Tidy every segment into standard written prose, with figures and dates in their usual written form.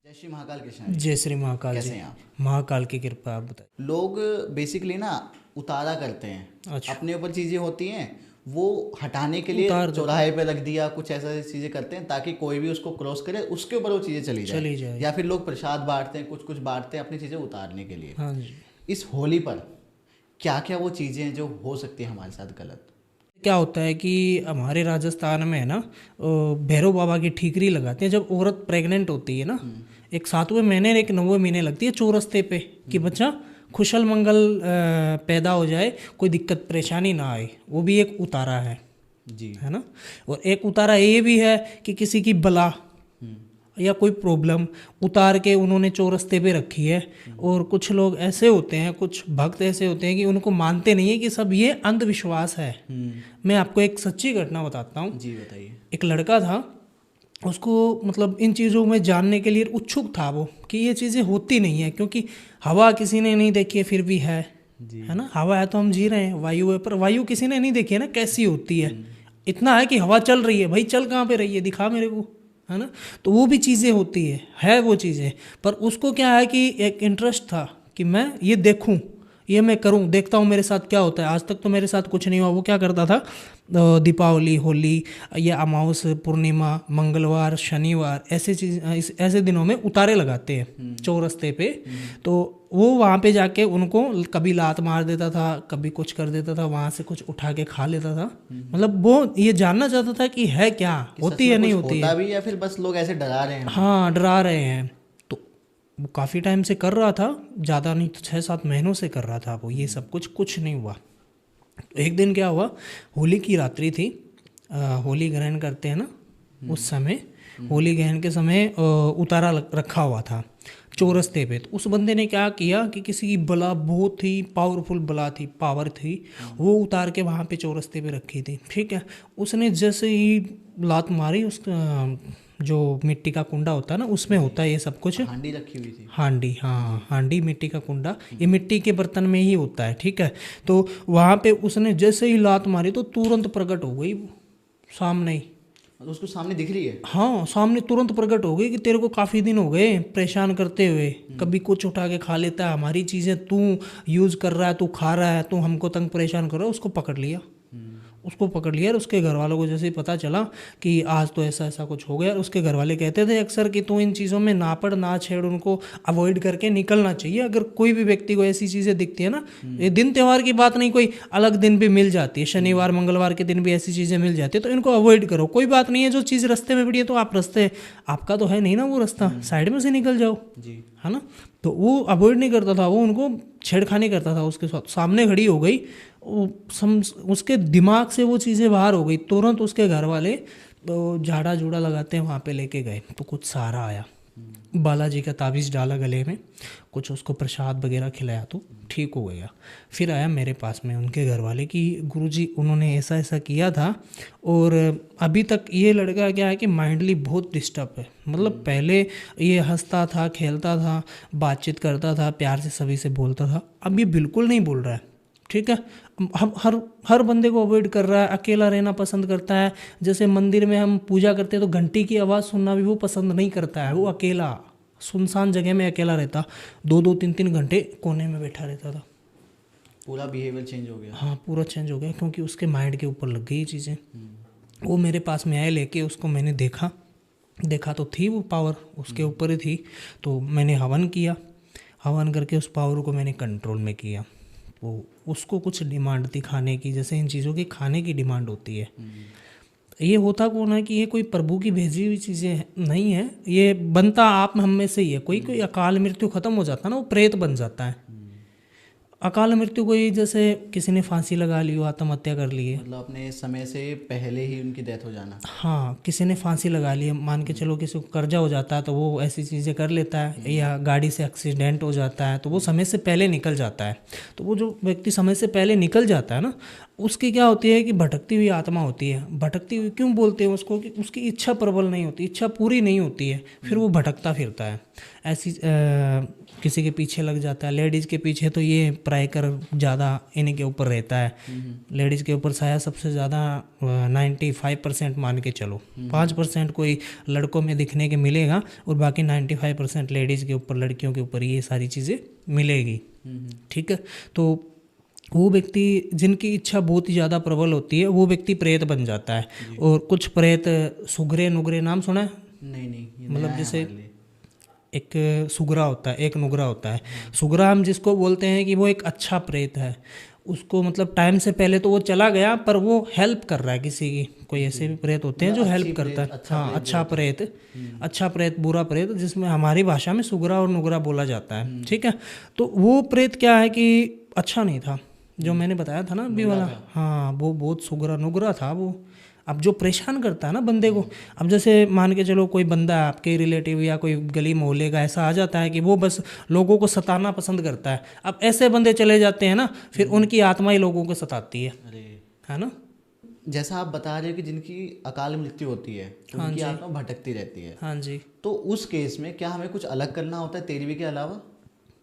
जय श्री महाकाल कृष्ण जी। जय श्री महाकाल कैसे जी। हैं आप? महाकाल की कृपा, आप बताइए। लोग बेसिकली ना उतारा करते हैं, अच्छा। अपने ऊपर चीज़ें होती हैं वो हटाने के लिए उतार देते चौराहे पे रख दिया, कुछ ऐसा चीज़ें करते हैं ताकि कोई भी उसको क्रॉस करे उसके ऊपर वो चीज़ें चली जाए। चली जाए। या फिर लोग प्रसाद बांटते हैं, कुछ कुछ बांटते हैं अपनी चीज़ें उतारने के लिए। हाँ जी। इस होली पर क्या क्या वो चीज़ें हैं जो हो सकती हैं हमारे साथ गलत? क्या होता है कि हमारे राजस्थान में है ना, भैरव बाबा की ठीकरी लगाते हैं जब औरत प्रेग्नेंट होती है ना। एक 7वें महीने एक 9वें महीने लगती है चौरस्ते पे कि बच्चा खुशल मंगल पैदा हो जाए, कोई दिक्कत परेशानी ना आए। वो भी एक उतारा जी। है ना। और एक उतारा ये भी है कि किसी की बला या कोई प्रॉब्लम उतार के उन्होंने चौरस्ते पे रखी है। और कुछ लोग ऐसे होते हैं, कुछ भक्त ऐसे होते हैं कि उनको मानते नहीं है कि सब ये अंधविश्वास है। मैं आपको एक सच्ची घटना बताता हूँ। जी बताइए। एक लड़का था, उसको मतलब इन चीज़ों में जानने के लिए उत्सुक था वो कि ये चीज़ें होती नहीं है, क्योंकि हवा किसी ने नहीं देखी है फिर भी है ना। हवा है तो हम जी रहे हैं, वायु है पर वायु किसी ने नहीं देखी है ना कैसी होती है। इतना है कि हवा चल रही है, भाई चल कहाँ पे रही है, दिखा मेरे को, है ना। तो वो भी चीज़ें होती है वो चीज़ें। पर उसको क्या है कि एक इंटरेस्ट था कि मैं ये देखूं, ये मैं करूं, देखता हूँ मेरे साथ क्या होता है। आज तक तो मेरे साथ कुछ नहीं हुआ। वो क्या करता था, दीपावली, होली या अमावस, पूर्णिमा, मंगलवार, शनिवार, ऐसे दिनों में उतारे लगाते हैं चौरस्ते पे। तो वो वहाँ पे जाके उनको कभी लात मार देता था, कभी कुछ कर देता था, वहाँ से कुछ उठा के खा लेता था। मतलब वो ये जानना चाहता था कि है क्या, कि होती सच है में नहीं कुछ होती होता है। भी या फिर बस लोग ऐसे डरा रहे हैं? हाँ, डरा रहे हैं। तो वो काफ़ी टाइम से कर रहा था, ज़्यादा नहीं तो 6-7 महीनों से कर रहा था वो। ये सब कुछ नहीं हुआ। एक दिन क्या हुआ, होली की रात्रि थी। होली ग्रहण करते हैं ना उस समय, होली ग्रहण के समय उतारा रखा हुआ था चौरस्ते पे। तो उस बंदे ने क्या किया कि किसी की बला बहुत ही पावरफुल बला थी, पावर थी, वो उतार के वहाँ पे चौरस्ते पे रखी थी। ठीक है। उसने जैसे ही लात मारी, उस जो मिट्टी का कुंडा होता है ना, उसमें होता है ये सब कुछ। हांडी रखी हुई थी। हांडी, हाँ हांडी, मिट्टी का कुंडा, ये मिट्टी के बर्तन में ही होता है। ठीक है। तो वहाँ पे उसने जैसे ही लात मारी तो तुरंत प्रकट हो गई वो सामने ही। तो उसको सामने दिख रही है? हाँ, सामने तुरंत प्रकट हो गई कि तेरे को काफ़ी दिन हो गए परेशान करते हुए, कभी कुछ उठा के खा लेता है, हमारी चीज़ें तू यूज़ कर रहा है, तू खा रहा है, तू हमको तंग परेशान कर रहा है। उसको पकड़ लिया, और उसके घर वालों को जैसे ही पता चला कि आज तो ऐसा ऐसा कुछ हो गया। और उसके घर वाले कहते थे अक्सर कि तू इन चीज़ों में ना पड़, ना छेड़, उनको अवॉइड करके निकलना चाहिए। अगर कोई भी व्यक्ति को ऐसी चीज़ें दिखती है ना, ये दिन त्यौहार की बात नहीं, कोई अलग दिन भी मिल जाती है, शनिवार मंगलवार के दिन भी ऐसी चीज़ें मिल जाती है, तो इनको अवॉइड करो, कोई बात नहीं है। जो चीज़ रास्ते में पड़ी है तो आप रास्ते, आपका तो है नहीं ना वो रास्ता, साइड में से निकल जाओ, जी। है ना। तो वो अवॉइड नहीं करता था, वो उनको छेड़खानी करता था। उसके साथ सामने खड़ी हो गई, उसके दिमाग से वो चीज़ें बाहर हो गई। तुरंत उसके घर वाले तो झाड़ा जूड़ा लगाते हैं वहाँ पे लेके गए, तो कुछ सहारा आया। बालाजी का ताबीज़ डाला गले में, कुछ उसको प्रसाद वगैरह खिलाया तो ठीक हो गया। फिर आया मेरे पास में उनके घर वाले कि गुरुजी उन्होंने ऐसा ऐसा किया था, और अभी तक ये लड़का क्या है कि माइंडली बहुत डिस्टर्ब है। मतलब पहले ये हंसता था, खेलता था, बातचीत करता था, प्यार से सभी से बोलता था, अब ये बिल्कुल नहीं बोल रहा है। ठीक है। हम हर बंदे को अवॉइड कर रहा है, अकेला रहना पसंद करता है। जैसे मंदिर में हम पूजा करते हैं तो घंटी की आवाज़ सुनना भी वो पसंद नहीं करता है। वो अकेला सुनसान जगह में अकेला रहता, 2-2 3-3 घंटे कोने में बैठा रहता था। पूरा बिहेवियर चेंज हो गया। हाँ, पूरा चेंज हो गया, क्योंकि उसके माइंड के ऊपर लग गई ये चीज़ें। वो मेरे पास में आए लेके, उसको मैंने देखा तो थी वो पावर उसके ऊपर ही थी। तो मैंने हवन किया, हवन करके उस पावर को मैंने कंट्रोल में किया। तो उसको कुछ डिमांड थी खाने की, जैसे इन चीज़ों की खाने की डिमांड होती है। ये होता कौन है कि ये कोई प्रभु की भेजी हुई चीज़ें नहीं है, ये बनता आप हम में से ही है। कोई अकाल मृत्यु खत्म हो जाता है ना, वो प्रेत बन जाता है। अकाल मृत्यु कोई, जैसे किसी ने फांसी लगा ली हो, आत्महत्या कर ली है, मतलब अपने समय से पहले ही उनकी डेथ हो जाना। हाँ, किसी ने फांसी लगा ली है, मान के चलो किसी को कर्जा हो जाता है तो वो ऐसी चीज़ें कर लेता है, या गाड़ी से एक्सीडेंट हो जाता है तो वो समय से पहले निकल जाता है। तो वो जो व्यक्ति समय से पहले निकल जाता है ना, उसकी क्या होती है कि भटकती हुई आत्मा होती है। भटकती हुई क्यों बोलते हैं उसको? कि उसकी इच्छा प्रबल नहीं होती, इच्छा पूरी नहीं होती है, फिर वो भटकता फिरता है। ऐसी किसी के पीछे लग जाता है, लेडीज़ के पीछे तो ये प्रायकर ज़्यादा इन्हीं के ऊपर रहता है। लेडीज़ के ऊपर शायद सबसे ज़्यादा 95% मान के चलो, 5% कोई लड़कों में दिखने के मिलेगा और बाकी 95% लेडीज़ के ऊपर, लड़कियों के ऊपर ये सारी चीज़ें मिलेगी। ठीक है, तो वो व्यक्ति जिनकी इच्छा बहुत ही ज़्यादा प्रबल होती है वो व्यक्ति प्रेत बन जाता है। और कुछ प्रेत सुगरे नुगरे, नाम सुना है? नहीं ये मतलब नया है जैसे हमारे लिए। एक सुगरा होता है, एक नुगरा होता है। सुगरा हम जिसको बोलते हैं कि वो एक अच्छा प्रेत है, उसको मतलब टाइम से पहले तो वो चला गया पर वो हेल्प कर रहा है किसी की। कोई ऐसे भी प्रेत होते हैं जो मतलब हेल्प अच्छी करता है। प्रेत, अच्छा हाँ, प्रेत अच्छा जो होता प्रेत, अच्छा प्रेत, बुरा प्रेत, जिसमें हमारी भाषा में सुगरा और नुगरा बोला जाता है। ठीक है, तो वो प्रेत क्या है कि अच्छा नहीं था, जो मैंने बताया था ना अभी वाला। हाँ, वो बहुत सुगरा नुगरा था वो। अब जो परेशान करता है ना बंदे को, अब जैसे मान के चलो कोई बंदा है आपके रिलेटिव या कोई गली मोहल्ले का, ऐसा आ जाता है कि वो बस लोगों को सताना पसंद करता है। अब ऐसे बंदे चले जाते हैं ना, फिर उनकी आत्मा ही लोगों को सताती अरे है ना। जैसा आप बता रहे हो कि जिनकी अकाल मृत्यु होती है उनकी आत्मा भटकती रहती है, हाँ जी। तो उस केस में क्या हमें कुछ अलग करना होता है तेरहवीं के अलावा?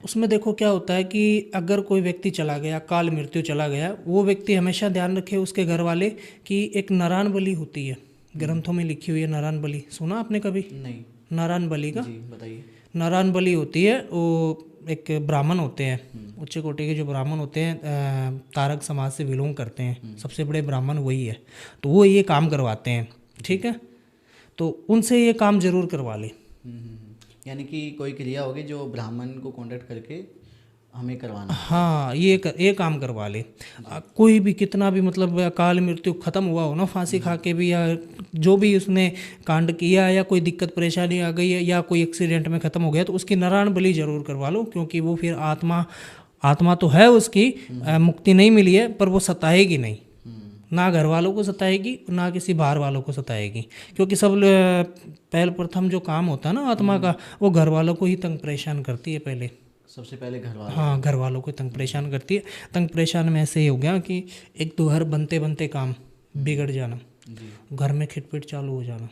उसमें देखो क्या होता है कि अगर कोई व्यक्ति चला गया, काल मृत्यु चला गया, वो व्यक्ति हमेशा ध्यान रखे उसके घर वाले कि एक नारायण बलि होती है, ग्रंथों में लिखी हुई है नारायण बलि। सुना आपने कभी नहीं। नारायण बलि का? जी बताइए। नारायण बलि होती है, वो एक ब्राह्मण होते हैं, उच्च कोटि के जो ब्राह्मण होते हैं, तारक समाज से बिलोंग करते हैं, सबसे बड़े ब्राह्मण वही है, तो वो ये काम करवाते हैं। ठीक है, तो उनसे ये काम जरूर करवा ले। यानी कि कोई क्रिया होगी जो ब्राह्मण को कांटेक्ट करके हमें करवाना। हाँ, ये काम करवा ले। कोई भी कितना भी मतलब अकाल मृत्यु खत्म हुआ हो ना, फांसी खा के भी, या जो भी उसने कांड किया, या कोई दिक्कत परेशानी आ गई है, या कोई एक्सीडेंट में खत्म हो गया, तो उसकी नारायण बलि जरूर करवा लो। क्योंकि वो फिर आत्मा तो है उसकी, मुक्ति नहीं मिली है, पर वो सताएगी नहीं, ना घर वालों को सताएगी ना किसी बाहर वालों को सताएगी। क्योंकि सब पहले प्रथम जो काम होता है ना आत्मा का, वो घर वालों को ही तंग परेशान करती है पहले। सबसे पहले घर वाले। हाँ, घर वालों को तंग परेशान करती है। तंग परेशान में ऐसे ही हो गया कि एक तो हर बनते बनते काम बिगड़ जाना, घर में खिटपिट चालू हो जाना,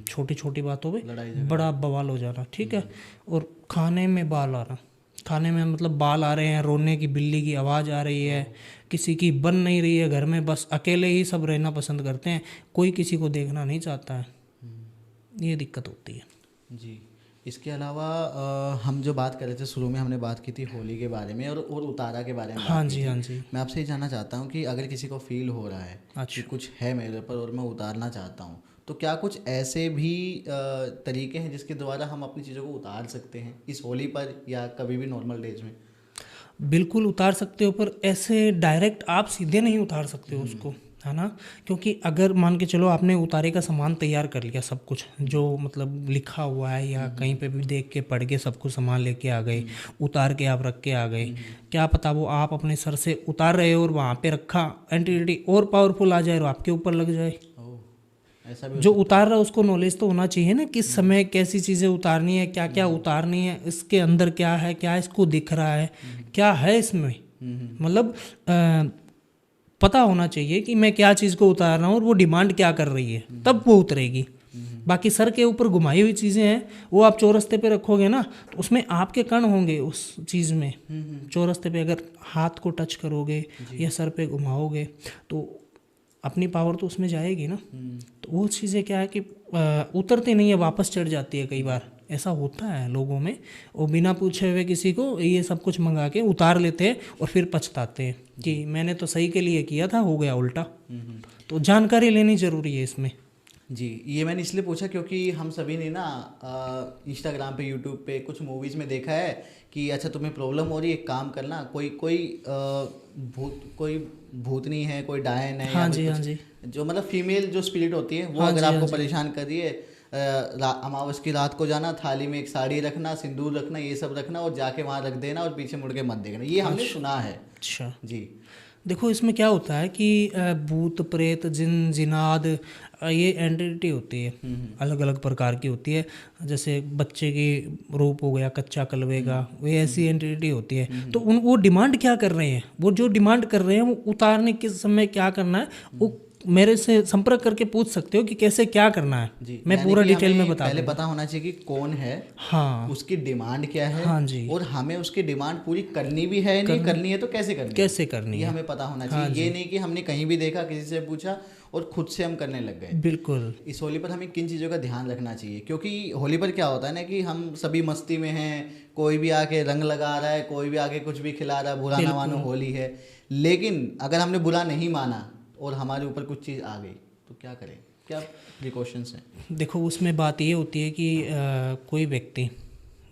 छोटी छोटी बातों पे बड़ा बवाल हो जाना। ठीक है, और खाने में बाल आना, खाने में मतलब बाल आ रहे हैं, रोने की बिल्ली की आवाज़ आ रही है, किसी की बन नहीं रही है घर में, बस अकेले ही सब रहना पसंद करते हैं, कोई किसी को देखना नहीं चाहता है। ये दिक्कत होती है जी। इसके अलावा हम जो बात कर रहे थे शुरू में, हमने बात की थी होली के बारे में और उतारा के बारे में। हाँ जी, हाँ जी। मैं आपसे ये जानना चाहता हूँ कि अगर किसी को फील हो रहा है कि कुछ है मेरे ऊपर और मैं उतारना चाहता हूँ, तो क्या कुछ ऐसे भी तरीके हैं जिसके द्वारा हम अपनी चीज़ों को उतार सकते हैं इस होली पर या कभी भी नॉर्मल डेज में? बिल्कुल उतार सकते हो, पर ऐसे डायरेक्ट आप सीधे नहीं उतार सकते हो उसको, है ना। क्योंकि अगर मान के चलो आपने उतारे का सामान तैयार कर लिया, सब कुछ जो मतलब लिखा हुआ है या कहीं पे भी देख के पढ़ के सब कुछ सामान लेके आ गए, उतार के आप रख के आ गए, क्या पता वो आप अपने सर से उतार रहे हो और वहाँ पे रखा एंटिटी और पावरफुल आ जाए और आपके ऊपर लग जाए। ऐसा भी जो उतार रहा है उसको नॉलेज तो होना चाहिए ना, किस समय कैसी चीज़ें उतारनी है, क्या क्या उतारनी है, इसके अंदर क्या है, क्या इसको दिख रहा है, क्या है इसमें, मतलब पता होना चाहिए कि मैं क्या चीज़ को उतार रहा हूँ और वो डिमांड क्या कर रही है, तब वो उतरेगी। बाकी सर के ऊपर घुमाई हुई चीज़ें हैं, वो आप चौरस्ते पे रखोगे ना, तो उसमें आपके कण होंगे उस चीज़ में। चौरस्ते पे अगर हाथ को टच करोगे या सर पे घुमाओगे तो अपनी पावर तो उसमें जाएगी ना। तो वो चीज़ें क्या है कि उतरती नहीं है, वापस चढ़ जाती है। कई बार ऐसा होता है लोगों में, वो बिना पूछे हुए किसी को ये सब कुछ मंगा के उतार लेते हैं और फिर पछताते हैं कि मैंने तो सही के लिए किया था, हो गया उल्टा। तो जानकारी लेनी ज़रूरी है इसमें। जी, ये मैंने इसलिए पूछा क्योंकि हम सभी ने ना इंस्टाग्राम पे, यूट्यूब पे कुछ मूवीज़ में देखा है कि अच्छा तुम्हें प्रॉब्लम हो रही है, एक काम करना, कोई भूतनी है, कोई डायन है, हाँ जी, हाँ जी, जो मतलब फीमेल जो स्पिरिट होती है वो अगर आपको परेशान कर रही है, अमावस की रात को जाना, थाली में एक साड़ी रखना, सिंदूर रखना, ये सब रखना और जाके वहाँ रख देना और पीछे मुड़ के मत देखना। ये हमने सुना है। अच्छा जी। देखो इसमें क्या होता है कि भूत प्रेत जिन जिनाद ये एंटिटी होती है, अलग अलग प्रकार की होती है। जैसे बच्चे की रूप हो गया, कच्चा कलवे का, वो ऐसी एंटिटी होती है। तो वो डिमांड क्या कर रहे हैं, वो जो डिमांड कर रहे हैं वो उतारने के समय क्या करना है, वो मेरे से संपर्क करके पूछ सकते हो कि कैसे क्या करना है जी, मैं पूरा डिटेल में बता पहले पता होना चाहिए कि कौन है, हाँ उसकी डिमांड क्या है, हाँ जी, और हमें उसकी डिमांड पूरी करनी भी है, नहीं करनी है तो कैसे करनी है, ये हमें पता होना चाहिए। ये नहीं कि हमने कहीं भी देखा, किसी से पूछा और खुद से हम करने लग गए। बिल्कुल। इस होली पर हमें किन चीज़ों का ध्यान रखना चाहिए, क्योंकि होली पर क्या होता है ना कि हम सभी मस्ती में हैं, कोई भी आके रंग लगा रहा है, कोई भी आके कुछ भी खिला रहा है, बुरा ना मानो होली है। लेकिन अगर हमने बुरा नहीं माना और हमारे ऊपर कुछ चीज़ आ गई तो क्या करें, क्या प्रिकॉशंस हैं? देखो उसमें बात ये होती है कि कोई व्यक्ति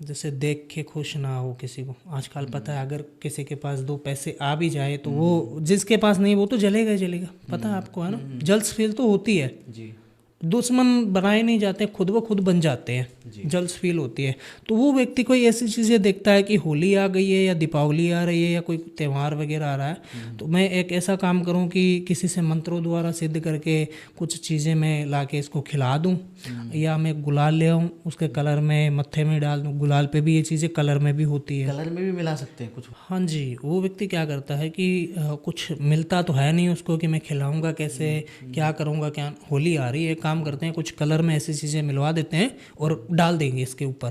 जैसे देख के खुश ना हो किसी को। आजकल पता है अगर किसी के पास 2 पैसे आ भी जाए तो वो जिसके पास नहीं वो तो जलेगा ही जलेगा, पता है आपको, है ना। जल्स फील तो होती है जी। दुश्मन बनाए नहीं जाते, खुद व खुद बन जाते हैं, जल्स फील होती है। तो वो व्यक्ति कोई ऐसी चीज़ें देखता है कि होली आ गई है या दीपावली आ रही है या कोई त्यौहार वगैरह आ रहा है, तो मैं एक ऐसा काम करूं कि किसी से मंत्रों द्वारा सिद्ध करके कुछ चीज़ें मैं ला के इसको खिला दूं, या मैं गुलाल ले आऊँ उसके कलर में मत्थे में डाल दूँ। गुलाल पे भी ये चीज़ें कलर में भी होती है, कलर में भी मिला सकते हैं कुछ। हाँ जी। वो व्यक्ति क्या करता है कि कुछ मिलता तो है नहीं उसको कि मैं खिलाऊंगा कैसे, क्या करूंगा, क्या होली आ रही है, काम करते हैं कुछ कलर में ऐसी चीज़ें मिलवा देते हैं और डाल देंगे इसके ऊपर,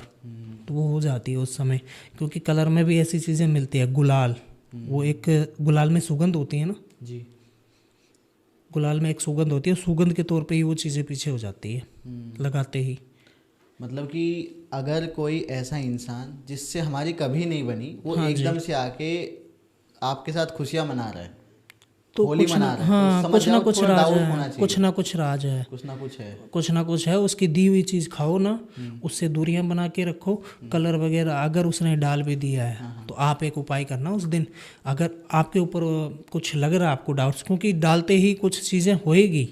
तो वो हो जाती है उस समय। क्योंकि कलर में भी ऐसी चीज़ें मिलती है, गुलाल, वो एक गुलाल में सुगंध होती है ना जी, गुलाल में एक सुगंध होती है, सुगंध के तौर पे ही वो चीज़ें पीछे हो जाती है लगाते ही। मतलब कि अगर कोई ऐसा इंसान जिससे हमारी कभी नहीं बनी, वो एकदम से आके आपके साथ खुशियां मना रहा है, तो होली कुछ मना ना, रहा है, हाँ, तो कुछ ना कुछ राज है, कुछ कुछ राज है, कुछ ना कुछ है, कुछ ना कुछ है। उसकी दी हुई चीज़ खाओ ना, उससे दूरियां बना के रखो। कलर वगैरह अगर उसने डाल भी दिया है तो आप एक उपाय करना उस दिन, अगर आपके ऊपर कुछ लग रहा है आपको डाउट्स, क्योंकि डालते ही कुछ चीज़ें होएगी,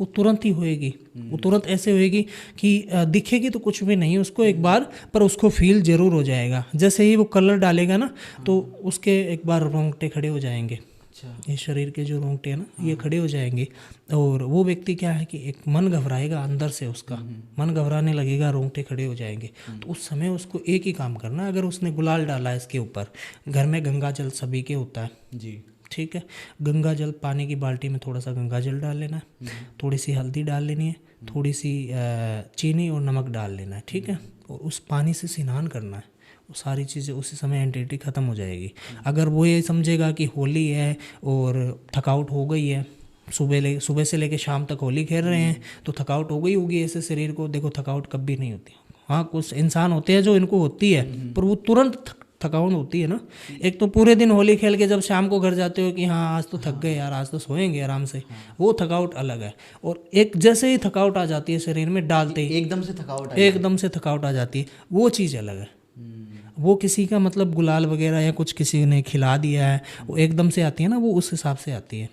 वो तुरंत ही होएगी, वो तुरंत ऐसे होएगी कि दिखेगी तो कुछ भी नहीं उसको एक बार, पर उसको फील जरूर हो जाएगा। जैसे ही वो कलर डालेगा ना तो उसके एक बार रोंगटे खड़े हो जाएंगे, ये शरीर के जो रोंगटे हैं ना ये खड़े हो जाएंगे। और वो व्यक्ति क्या है कि एक मन घबराएगा अंदर से, उसका मन घबराने लगेगा, रोंगटे खड़े हो जाएंगे। तो उस समय उसको एक ही काम करना है, अगर उसने गुलाल डाला है इसके ऊपर, घर में गंगा जल सभी के होता है जी, ठीक है, गंगा जल पानी की बाल्टी में थोड़ा सा गंगा जल डाल लेना है, थोड़ी सी हल्दी डाल लेनी है, थोड़ी सी चीनी और नमक डाल लेना है, ठीक है। और उस पानी से स्नान करना है, वो सारी चीज़ें उसी समय एंटिटी ख़त्म हो जाएगी। अगर वो ये समझेगा कि होली है और थकावट हो गई है, सुबह से लेके शाम तक होली खेल रहे हैं तो थकावट हो गई होगी ऐसे शरीर को। देखो थकावट कभी नहीं होती, हाँ कुछ इंसान होते हैं जो इनको होती है, पर वो तुरंत थकावट होती है ना। एक तो पूरे दिन होली खेल के जब शाम को घर जाते हो कि हाँ आज तो थक गए यार, आज तो सोएंगे आराम से, वो थकावट अलग है। और एक जैसे ही थकावट आ जाती है शरीर में डालते ही एकदम से थकावट आ जाती है, वो चीज़ अलग है। वो किसी का मतलब गुलाल वगैरह या कुछ किसी ने खिला दिया है, वो एकदम से आती है ना, वो उस हिसाब से आती है,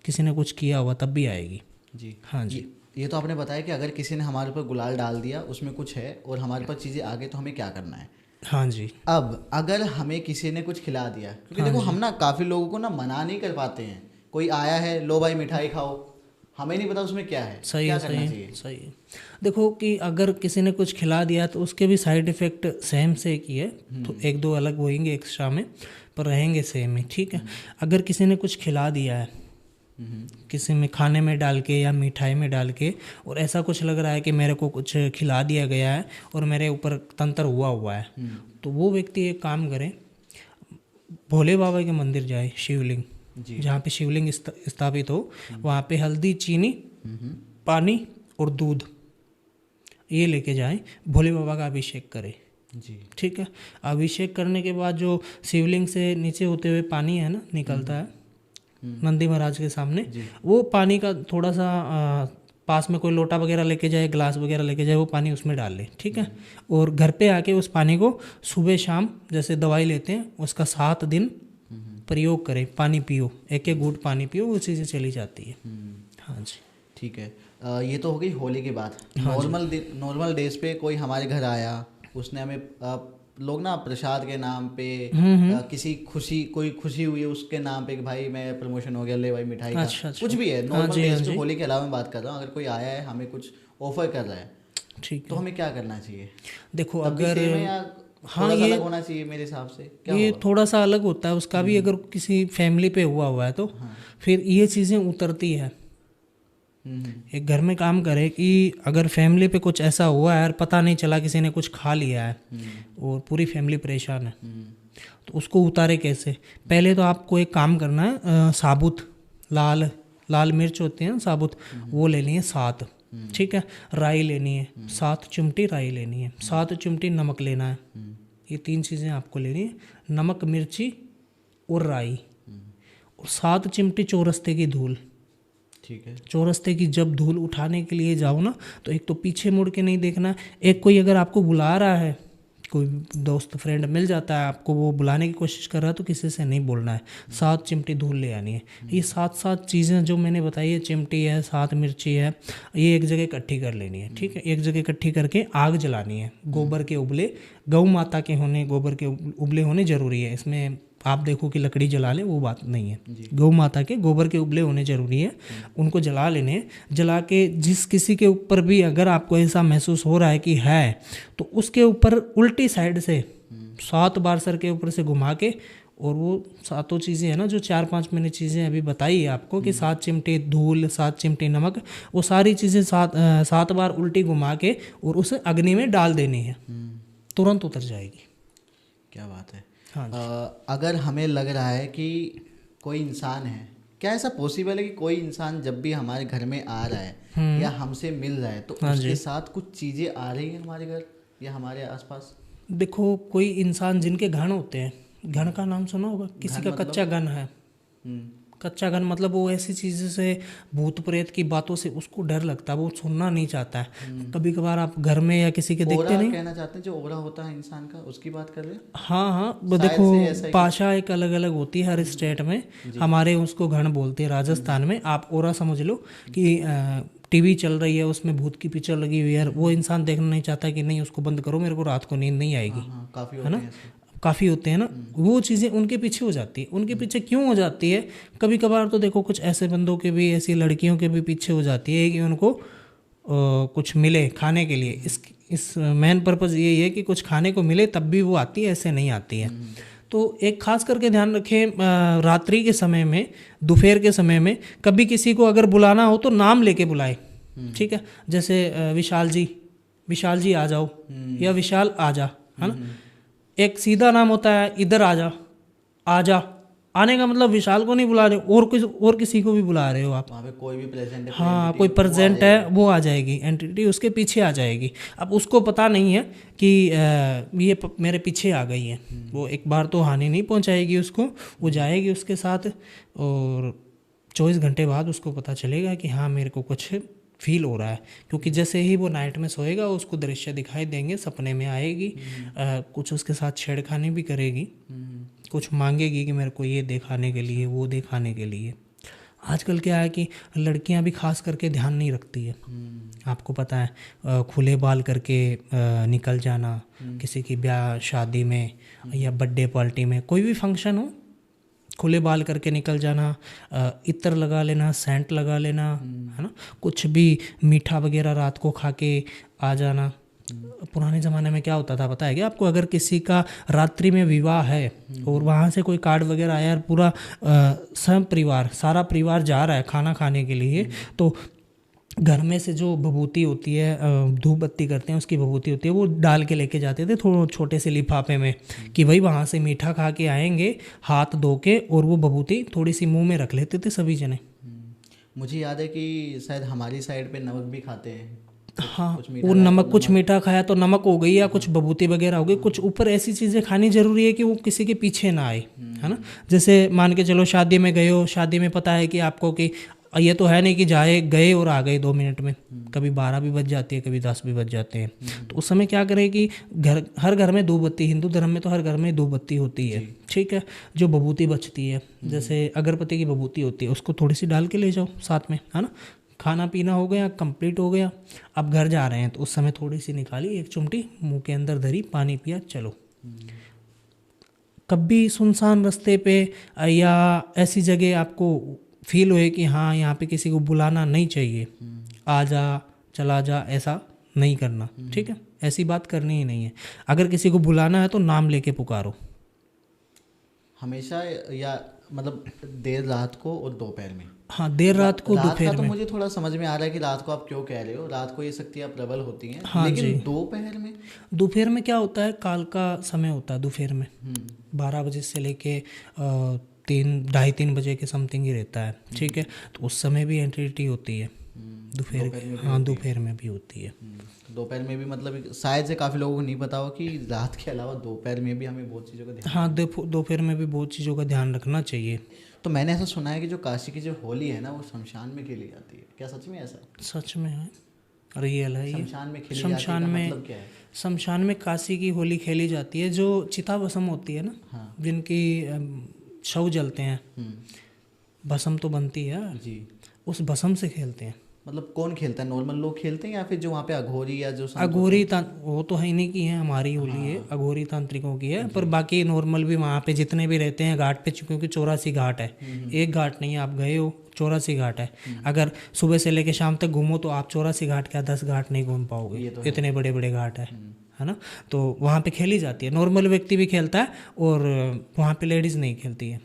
किसी ने कुछ किया हुआ तब भी आएगी जी। हाँ जी। ये तो आपने बताया कि अगर किसी ने हमारे ऊपर गुलाल डाल दिया, उसमें कुछ है और हमारे पास चीज़ें आ गई तो हमें क्या करना है। हाँ जी। अब अगर हमें किसी ने कुछ खिला दिया, क्योंकि देखो हम ना काफ़ी लोगों को ना मना नहीं कर पाते हैं, कोई आया है लो भाई मिठाई खाओ, हमें नहीं पता उसमें क्या है, सही क्या है, करना सही चाहिए। सही है। देखो कि अगर किसी ने कुछ खिला दिया तो उसके भी साइड इफ़ेक्ट सेम से ही है, तो 1-2 अलग होंगे एक्स्ट्रा में, पर रहेंगे सेम ही, ठीक है। अगर किसी ने कुछ खिला दिया है किसी में खाने में डाल के या मिठाई में डाल के, और ऐसा कुछ लग रहा है कि मेरे को कुछ खिला दिया गया है और मेरे ऊपर तंत्र हुआ है, तो वो व्यक्ति एक काम करे, भोले बाबा के मंदिर जाए, शिवलिंग जहाँ पे शिवलिंग स्थापित हो, वहाँ पे हल्दी, चीनी, पानी और दूध ये लेके जाए, भोले बाबा का अभिषेक करे जी, ठीक है। अभिषेक करने के बाद जो शिवलिंग से नीचे होते हुए पानी है ना निकलता है नंदी महाराज के सामने, वो पानी का थोड़ा सा पास में कोई लोटा वगैरह लेके जाए, ग्लास वगैरह लेके जाए, वो पानी उसमें डाल ले, ठीक है। और घर पे आके उस पानी को सुबह शाम जैसे दवाई लेते हैं उसका 7 दिन प्रयोग करें, पानी पियो, एक घूंट पानी पियो, वो चीज़ें चली जाती है। हाँ जी ठीक है। ये तो हो गई होली की बात। नॉर्मल डेज पे कोई हमारे घर आया, उसने हमें लोग ना प्रसाद के नाम पे किसी खुशी, कोई खुशी हुई है उसके नाम पे कि भाई मैं प्रमोशन हो गया, ले भाई मिठाई का। अच्छा, कुछ भी है, नॉर्मल बेस पे, होली के अलावा मैं बात कर रहा हूँ। अगर कोई आया है हमें कुछ ऑफर कर रहा है, ठीक तो हमें क्या करना चाहिए? देखो तब भी अगर सेम है या हाँ थोड़ा सा ये अलग होना चाहिए मेरे हिसाब से? क्या ये होगा? थोड़ा सा अलग होता है उसका भी। अगर किसी फैमिली पे हुआ है तो फिर ये चीज़ें उतरती है। एक घर में काम करे कि अगर फैमिली पे कुछ ऐसा हुआ है और पता नहीं चला, किसी ने कुछ खा लिया है और पूरी फैमिली परेशान है, तो उसको उतारे कैसे? पहले तो आपको एक काम करना है, साबुत लाल लाल मिर्च होती है साबुत, वो लेनी है 7, ठीक है। राई लेनी है 7 चिमटी, राई लेनी है 7 चिमटी, नमक लेना है। ये 3 चीज़ें आपको लेनी है, नमक, मिर्ची और राई, और 7 चिमटी चौरस्ते की धूल। ठीक है। चौरस्ते की जब धूल उठाने के लिए जाओ ना, तो एक तो पीछे मुड़ के नहीं देखना। एक कोई अगर आपको बुला रहा है, कोई दोस्त फ्रेंड मिल जाता है आपको, वो बुलाने की कोशिश कर रहा है, तो किसी से नहीं बोलना है। 7 चिमटी धूल ले आनी है। ये 7 चीज़ें जो मैंने बताई है, चिमटी है, 7 मिर्ची है, ये एक जगह इकट्ठी कर लेनी है, ठीक है। एक जगह इकट्ठी करके आग जलानी है। गोबर के उबले, गौ माता के होने, गोबर के उबले होने जरूरी है। इसमें आप देखो कि लकड़ी जला लें, वो बात नहीं है। गौ माता के गोबर के उबले होने जरूरी है, उनको जला लेने। जला के जिस किसी के ऊपर भी अगर आपको ऐसा महसूस हो रहा है कि है, तो उसके ऊपर उल्टी साइड से 7 बार सर के ऊपर से घुमा के, और वो 7 चीज़ें हैं ना जो 4-5 मैंने चीज़ें अभी बताई है आपको कि 7 चिमटे धूल, 7 चिमटे नमक, वो सारी चीज़ें 7 बार उल्टी घुमा के और उसे अग्नि में डाल देनी है, तुरंत उतर जाएगी। क्या बात है। हाँ अगर हमें लग रहा है कि कोई इंसान है, क्या ऐसा पॉसिबल है कि कोई इंसान जब भी हमारे घर में आ रहा है या हमसे मिल रहा है, तो उसके साथ कुछ चीज़ें आ रही हैं हमारे घर या हमारे आसपास? देखो, कोई इंसान जिनके घन होते हैं, घन का नाम सुना होगा, किसी का कच्चा घन है। कच्चा घन मतलब वो ऐसी चीज़ों से, भूत प्रेत की बातों से उसको डर लगता है, वो सुनना नहीं चाहता है। कभी कभार आप घर में या किसी के देखते नहीं, कहना चाहते हैं जो ओरा होता है इंसान का, उसकी बात कर रहे हैं? हाँ हाँ, वो देखो भाषा एक अलग अलग होती है हर स्टेट में। हमारे उसको घन बोलते हैं। राजस्थान में आप ओरा समझ लो कि टीवी चल रही है, उसमें भूत की पिक्चर लगी हुई है, वो इंसान देखना नहीं चाहता कि नहीं उसको बंद करो, मेरे को रात को नींद नहीं आएगी। काफ़ी है ना, काफ़ी होते हैं ना, वो चीज़ें उनके पीछे हो जाती है। उनके पीछे क्यों हो जाती है? कभी कभार तो देखो कुछ ऐसे बंदों के भी, ऐसी लड़कियों के भी पीछे हो जाती है कि उनको कुछ मिले खाने के लिए। इस मेन पर्पज़ यही है कि कुछ खाने को मिले, तब भी वो आती है, ऐसे नहीं आती है। तो एक खास करके ध्यान रखें, रात्रि के समय में, दोपहर के समय में कभी किसी को अगर बुलाना हो तो नाम लेके बुलाए, ठीक है। जैसे विशाल जी आ जाओ, या विशाल आ जा, है ना। एक सीधा नाम होता है, इधर आ जा। आने का मतलब विशाल को नहीं बुला रहे हो, और किसी को भी बुला रहे हो आप। वहाँ पे कोई भी प्रेजेंट है, हाँ, कोई प्रेजेंट है, वो आ जाएगी, एंटिटी उसके पीछे आ जाएगी। अब उसको पता नहीं है कि ये मेरे पीछे आ गई है। वो एक बार तो हानि नहीं पहुँचाएगी उसको, वो जाएगी उसके साथ, और 24 घंटे बाद उसको पता चलेगा कि हाँ मेरे को कुछ फील हो रहा है। क्योंकि जैसे ही वो नाइट में सोएगा, उसको दृश्य दिखाई देंगे, सपने में आएगी, कुछ उसके साथ छेड़खानी भी करेगी, कुछ मांगेगी कि मेरे को ये दिखाने के लिए, वो दिखाने के लिए। आजकल क्या है कि लड़कियां भी खास करके ध्यान नहीं रखती है, आपको पता है। खुले बाल करके निकल जाना किसी की ब्याह शादी में या बर्थडे पार्टी में, कोई भी फंक्शन हो, खुले बाल करके निकल जाना, इत्र लगा लेना, सेंट लगा लेना, है ना। कुछ भी मीठा वगैरह रात को खा के आ जाना। पुराने ज़माने में क्या होता था पता है क्या आपको? अगर किसी का रात्रि में विवाह है और वहाँ से कोई कार्ड वगैरह आया, पूरा सब परिवार, सारा परिवार जा रहा है खाना खाने के लिए, तो घर में से जो भभूति होती है, धूप बत्ती करते हैं, उसकी भभूति होती है, वो डाल के लेके जाते थे थोड़े छोटे से लिफाफे में, कि भाई वहाँ से मीठा खा के आएंगे हाथ धो के, और वो भभूति थोड़ी सी मुंह में रख लेते थे सभी जने। मुझे याद है कि शायद हमारी साइड पे नमक भी खाते हैं। हाँ, वो नमक, कुछ मीठा खाया तो नमक हो गई, या कुछ भभूति वगैरह हो गई, कुछ ऊपर ऐसी चीज़ें खानी जरूरी है कि वो किसी के पीछे ना आए, है ना। जैसे मान के चलो शादी में गए हो, शादी में पता है कि आपको कि ये तो है नहीं कि गए और आ गए 2 मिनट में, कभी 12 भी बज जाती है, कभी 10 भी बज जाते हैं। तो उस समय क्या करें कि हर घर में 2 बत्ती, हिंदू धर्म में तो हर घर में 2 बत्ती होती है, ठीक है। जो भभूति बचती है, जैसे अगरबत्ती की भभूति होती है, उसको थोड़ी सी डाल के ले जाओ साथ में, है ना। खाना पीना हो गया, कंप्लीट हो गया, अब घर जा रहे हैं, तो उस समय थोड़ी सी निकाली, 1 चुमटी मुंह के अंदर धरी, पानी पिया, चलो कभी सुनसान रास्ते पे या ऐसी जगह आपको फील होए कि हाँ यहाँ पे किसी को बुलाना नहीं चाहिए, आ जा चला जा, ऐसा नहीं करना, ठीक है, ऐसी बात करनी ही नहीं है। अगर किसी को बुलाना है तो नाम लेके पुकारो हमेशा, या मतलब देर रात को और दोपहर में। हाँ, देर रात को, रात का दोपहर तो में। मुझे थोड़ा समझ में आ रहा है कि रात को आप क्यों कह रहे हो, रात को ये शक्तियाँ प्रबल होती हैं, हाँ लेकिन जी। दोपहर में, दोपहर में क्या होता है, काल का समय होता है दोपहर में, 12 बजे से लेके 3-2:30 बजे के समथिंग ही रहता है, ठीक है। तो उस समय भी एंटिटी होती है दोपहर, हाँ दोपहर में भी होती है। दोपहर में भी, मतलब शायद से काफ़ी लोगों को नहीं पता हो कि रात के अलावा दोपहर में भी हमें बहुत चीज़ों का ध्यान। हाँ, दोपहर में भी बहुत चीज़ों का ध्यान रखना चाहिए। तो मैंने ऐसा सुना है कि जो काशी की जो होली है ना, वो शमशान में खेली जाती है, क्या सच में ऐसा है? सच में है, रियल है ये। शमशान में खेली जाती है का मतलब क्या है? शमशान में काशी की होली खेली जाती है। जो चिता भस्म होती है ना, हाँ। जिनकी शव जलते हैं, भस्म तो बनती है जी, उस भस्म से खेलते हैं। मतलब कौन खेलता है? नॉर्मल लोग खेलते हैं या फिर जो वहाँ पे अघोरी या जो अघोरी वो तो है ही नहीं की है, हमारी होली है, अघोरी तांत्रिकों की है। पर बाकी नॉर्मल भी वहाँ पे जितने भी रहते हैं घाट पे, क्योंकि 84 घाट है, एक घाट नहीं है, आप गए हो 84 घाट है। अगर सुबह से लेके शाम तक घूमो तो आप 84 घाट क्या 10 घाट नहीं घूम पाओगे, इतने बड़े बड़े घाट है ना। तो वहाँ पे खेली जाती है, नॉर्मल व्यक्ति भी खेलता है, और वहाँ पे लेडीज नहीं खेलती है,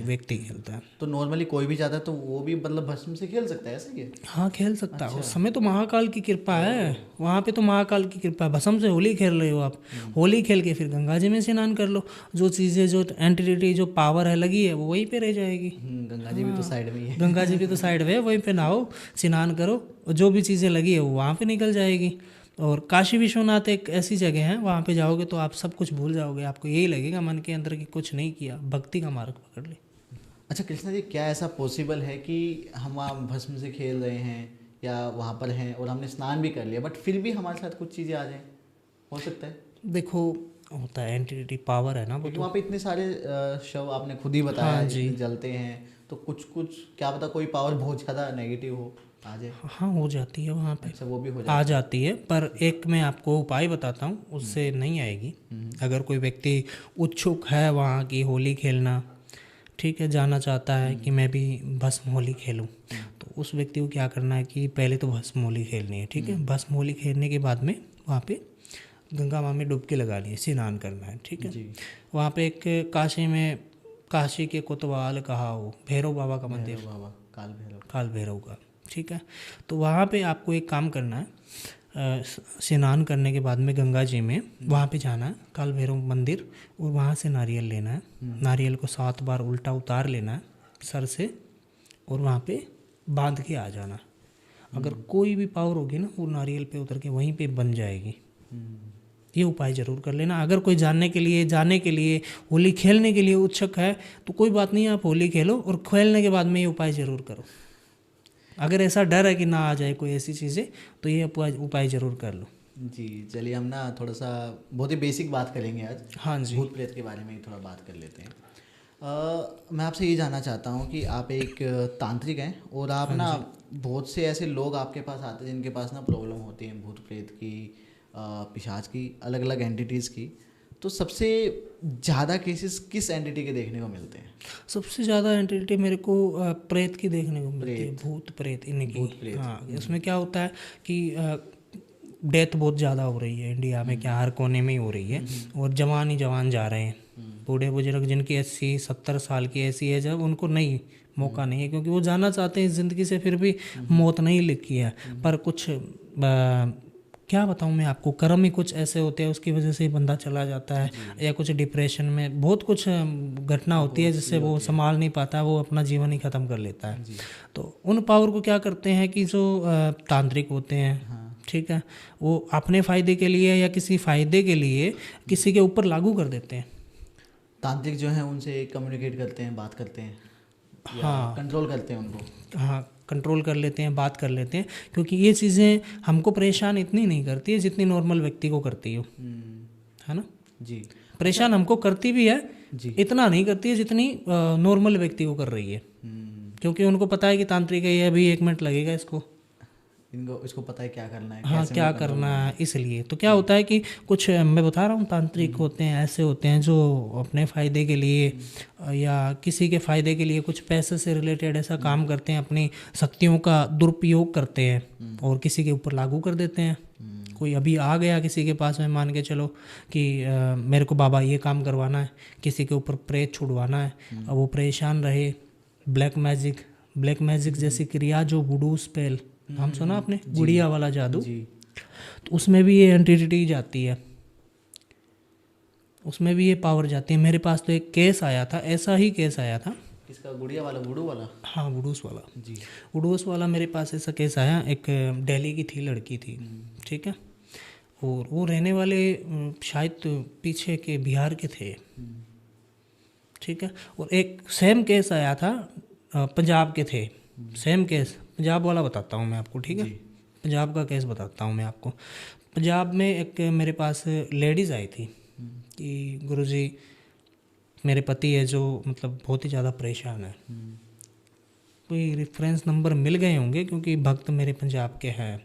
व्यक्ति खेलता है। तो नॉर्मली कोई भी जाता है तो वो भी मतलब भस्म से खेल सकता है, ऐसा क्या? हाँ, खेल सकता है। उस समय तो महाकाल की कृपा है, वहाँ पे तो महाकाल की कृपा है। भस्म से होली खेल रहे हो आप, होली खेल के फिर गंगा जी में स्नान कर लो, जो चीज़ें, जो एंटिटी, जो पावर है लगी है, वो वहीं पे रह जाएगी। गंगा जी भी तो साइड में ही है। गंगा जी भी तो साइड में है, वहीं पे नहाओ, स्नान करो, और जो भी चीज़ें लगी है वो वहाँ पे निकल जाएगी। और काशी विश्वनाथ एक ऐसी जगह है, वहाँ पे जाओगे तो आप सब कुछ भूल जाओगे, आपको यही लगेगा मन के अंदर कि कुछ नहीं किया, भक्ति का मार्ग पकड़ ले। अच्छा कृष्णा जी, क्या ऐसा पॉसिबल है कि हम वहाँ भस्म से खेल रहे हैं या वहाँ पर हैं और हमने स्नान भी कर लिया, बट फिर भी हमारे साथ कुछ चीज़ें आ जाएं? हो सकता है। देखो, होता है, एंटिटी पावर है ना, क्योंकि वहाँ पे इतने सारे शव आपने खुद ही बताया, हाँ जी, जलते हैं, तो कुछ क्या पता कोई पावर बहुत ज़्यादा नेगेटिव हो, आ जाए। हाँ, हो जाती है वहाँ पे। अच्छा, वो भी हो आ जाती है, पर एक मैं आपको उपाय बताता हूँ, उससे नहीं आएगी। अगर कोई व्यक्ति उत्सुक है वहाँ की होली खेलना, ठीक है, जाना चाहता है कि मैं भी भस्म होली खेलूँ, तो उस व्यक्ति को क्या करना है कि पहले तो भस्म होली खेलनी है, ठीक है। भस्म होली खेलने के बाद में वहाँ पे गंगा माँ में डुबकी लगानी है, स्नान करना है, ठीक है। वहाँ पे एक काशी के कोतवाल कहा हो, भैरव बाबा का मंदिर, बाबा काल भैरव का, ठीक है। तो वहाँ पे आपको एक काम करना है, स्नान करने के बाद में गंगा जी में वहाँ पे जाना है, काल भैरव मंदिर, और वहाँ से नारियल लेना है। नारियल को 7 बार उल्टा उतार लेना है सर से, और वहाँ पे बांध के आ जाना। अगर कोई भी पावर होगी ना, वो नारियल पे उतर के वहीं पे बन जाएगी। ये उपाय जरूर कर लेना। अगर कोई जाने के लिए होली खेलने के लिए उत्सुक है तो कोई बात नहीं, आप होली खेलो और खेलने के बाद में ये उपाय जरूर करो। अगर ऐसा डर है कि ना आ जाए कोई ऐसी चीज़ें, तो ये उपाय जरूर कर लो। जी, चलिए हम ना थोड़ा सा बहुत ही बेसिक बात करेंगे आज। हाँ जी, भूत प्रेत के बारे में ही थोड़ा बात कर लेते हैं। मैं आपसे ये जानना चाहता हूँ कि आप एक तांत्रिक हैं और आप ना बहुत से ऐसे लोग आपके पास आते हैं जिनके पास ना प्रॉब्लम होती है भूत प्रेत की, पिशाच की, अलग अलग एंटिटीज़ की। तो सबसे ज़्यादा केसेस किस एंटिटी के देखने को मिलते हैं? सबसे ज़्यादा एंटिटी मेरे को प्रेत की देखने को मिलती है, भूत प्रेत, इनकी। हाँ, इसमें क्या होता है कि डेथ बहुत ज़्यादा हो रही है इंडिया में, क्या हर कोने में ही हो रही है, और जवान ही जवान जा रहे हैं। बूढ़े बुजुर्ग जिनकी 80-70 साल की ऐसी है, जब उनको नहीं मौका नहीं है, क्योंकि वो जाना चाहते हैं ज़िंदगी से, फिर भी मौत नहीं लिखी है। पर कुछ क्या बताऊँ मैं आपको, कर्म ही कुछ ऐसे होते हैं, उसकी वजह से ही बंदा चला जाता है, या कुछ डिप्रेशन में, बहुत कुछ घटना होती है जिससे वो संभाल नहीं पाता, वो अपना जीवन ही ख़त्म कर लेता है। तो उन पावर को क्या करते हैं कि जो तांत्रिक होते हैं, ठीक है, वो अपने फ़ायदे के लिए या किसी फ़ायदे के लिए किसी के ऊपर लागू कर देते हैं। तांत्रिक जो हैं उनसे कम्युनिकेट करते हैं, बात करते हैं, हाँ, कंट्रोल करते हैं उनको। हाँ, कंट्रोल कर लेते हैं, बात कर लेते हैं, क्योंकि ये चीज़ें हमको परेशान इतनी नहीं करती है जितनी नॉर्मल व्यक्ति को करती हो, है ना जी। परेशान हमको करती भी है जी, इतना नहीं करती है जितनी नॉर्मल व्यक्ति को कर रही है, क्योंकि उनको पता है कि तांत्रिक है, ये अभी 1 मिनट लगेगा इसको, इनको इसको पता है क्या करना है, हाँ कैसे क्या मैं control करना करूं। है। इसलिए तो क्या होता है कि कुछ मैं बता रहा हूँ तांत्रिक होते हैं, ऐसे होते हैं जो अपने फ़ायदे के लिए या किसी के फ़ायदे के लिए कुछ पैसे से रिलेटेड ऐसा काम करते हैं, अपनी शक्तियों का दुरुपयोग करते हैं और किसी के ऊपर लागू कर देते हैं। कोई अभी आ गया किसी के पास में, मान के चलो कि मेरे को बाबा ये काम करवाना है, किसी के ऊपर प्रेत छुड़वाना है, अब वो परेशान रहे, ब्लैक मैजिक जैसी क्रिया, जो वुडू स्पेल नाम सुना आपने, गुड़िया वाला जादू, जी। तो उसमें भी ये एंटिटी जाती है, उसमें भी ये पावर जाती है। मेरे पास तो एक केस आया था, ऐसा ही केस आया था। किसका? गुड़िया वाला, वुडू वाला? हाँ वुडूस वाला। जी। वुडूस वाला मेरे पास ऐसा केस आया। एक दिल्ली की थी लड़की थी, ठीक है, और वो रहने वाले शायद पीछे के बिहार के थे, ठीक है। और एक सेम केस आया था, पंजाब के थे, सेम केस। पंजाब वाला बताता हूँ मैं आपको, ठीक है, पंजाब का केस बताता हूँ मैं आपको। पंजाब में एक मेरे पास लेडीज़ आई थी कि गुरुजी मेरे पति है जो मतलब बहुत ही ज़्यादा परेशान है। कोई रेफरेंस नंबर मिल गए होंगे क्योंकि भक्त मेरे पंजाब के हैं,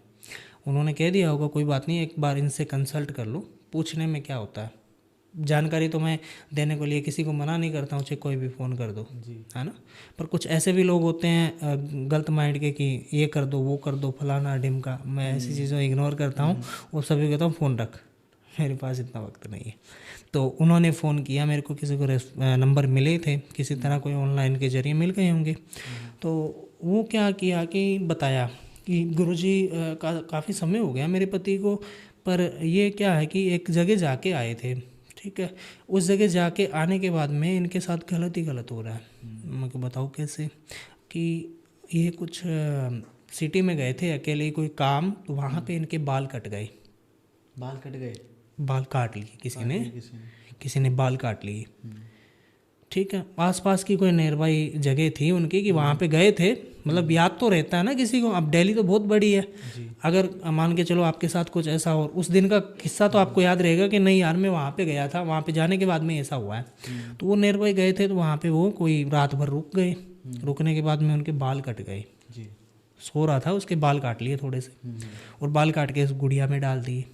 उन्होंने कह दिया होगा कोई बात नहीं, एक बार इनसे कंसल्ट कर लो। पूछने में क्या होता है, जानकारी तो मैं देने को लिए किसी को मना नहीं करता हूँ, चाहे कोई भी फ़ोन कर दो, है ना। पर कुछ ऐसे भी लोग होते हैं गलत माइंड के कि ये कर दो, वो कर दो, फलाना ढिमका। मैं ऐसी चीज़ों इग्नोर करता हूँ और सभी कहता हूँ फ़ोन रख, मेरे पास इतना वक्त नहीं है। तो उन्होंने फ़ोन किया मेरे को, किसी को नंबर मिले थे किसी तरह, कोई ऑनलाइन के जरिए मिल गए होंगे। तो वो क्या किया कि बताया कि गुरुजी काफ़ी समय हो गया मेरे पति को, पर ये क्या है कि एक जगह जाके आए थे, ठीक है, उस जगह जाके आने के बाद में इनके साथ गलत ही गलत हो रहा है। मैं को बताऊँ कैसे, कि ये कुछ सिटी में गए थे अकेले ही कोई काम, तो वहाँ पे इनके बाल कट गए। बाल कट गए? बाल काट लिए किसी ने बाल काट लिए, ठीक है। आसपास की कोई नियर बाई जगह थी उनकी कि वहाँ पे गए थे, मतलब याद तो रहता है ना किसी को। अब दिल्ली तो बहुत बड़ी है, अगर मान के चलो आपके साथ कुछ ऐसा और उस दिन का किस्सा तो आपको याद रहेगा कि नहीं यार मैं वहाँ पे गया था, वहाँ पे जाने के बाद में ऐसा हुआ है। तो वो नियर बाई गए थे, तो वहाँ पे वो कोई रात भर रुक गए, रुकने के बाद में उनके बाल कट गए। सो रहा था, उसके बाल काट लिए थोड़े से, और बाल काट के उस गुड़िया में डाल दिए।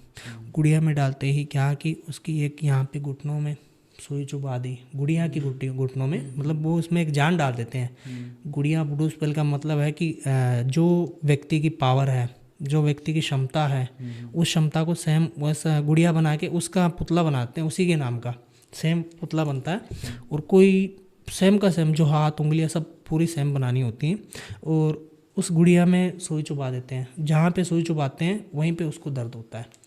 गुड़िया में डालते ही क्या कि उसकी एक यहाँ पे घुटनों में सुई चुबा दी, गुड़िया की घुटनों में, मतलब वो उसमें एक जान डाल देते हैं। गुड़िया वुडू स्पेल का मतलब है कि जो व्यक्ति की पावर है, जो व्यक्ति की क्षमता है, उस क्षमता को सेम वैसा गुड़िया बना के उसका पुतला बनाते हैं, उसी के नाम का सेम पुतला बनता है। और कोई सेम का सेम, जो हाथ उंगलियां सब पूरी सेम बनानी होती हैं, और उस गुड़िया में सुई चुबा देते हैं। जहाँ पे सुई चुबाते हैं वहीं पे उसको दर्द होता है।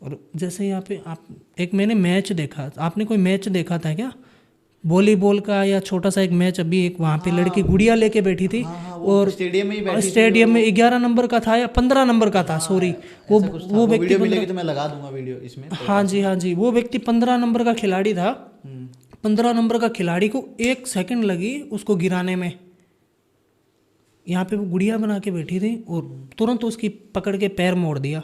और जैसे यहाँ पे आप एक मैंने मैच देखा, आपने कोई मैच देखा था क्या, वॉलीबॉल का या छोटा सा एक मैच? अभी एक वहाँ पे लड़की गुड़िया लेके बैठी थी, और स्टेडियम में ही बैठी थी। स्टेडियम में 11 नंबर का था या 15 नंबर का था, सॉरी, वो व्यक्ति वीडियो मिलेगी तो मैं लगा दूंगा वीडियो इसमें। हाँ जी, वो व्यक्ति 15 नंबर का खिलाड़ी था। 15 नंबर का खिलाड़ी को 1 सेकंड लगी उसको गिराने में। यहाँ पे वो गुड़िया बना के बैठी थी और तुरंत उसकी पकड़ के पैर मोड़ दिया,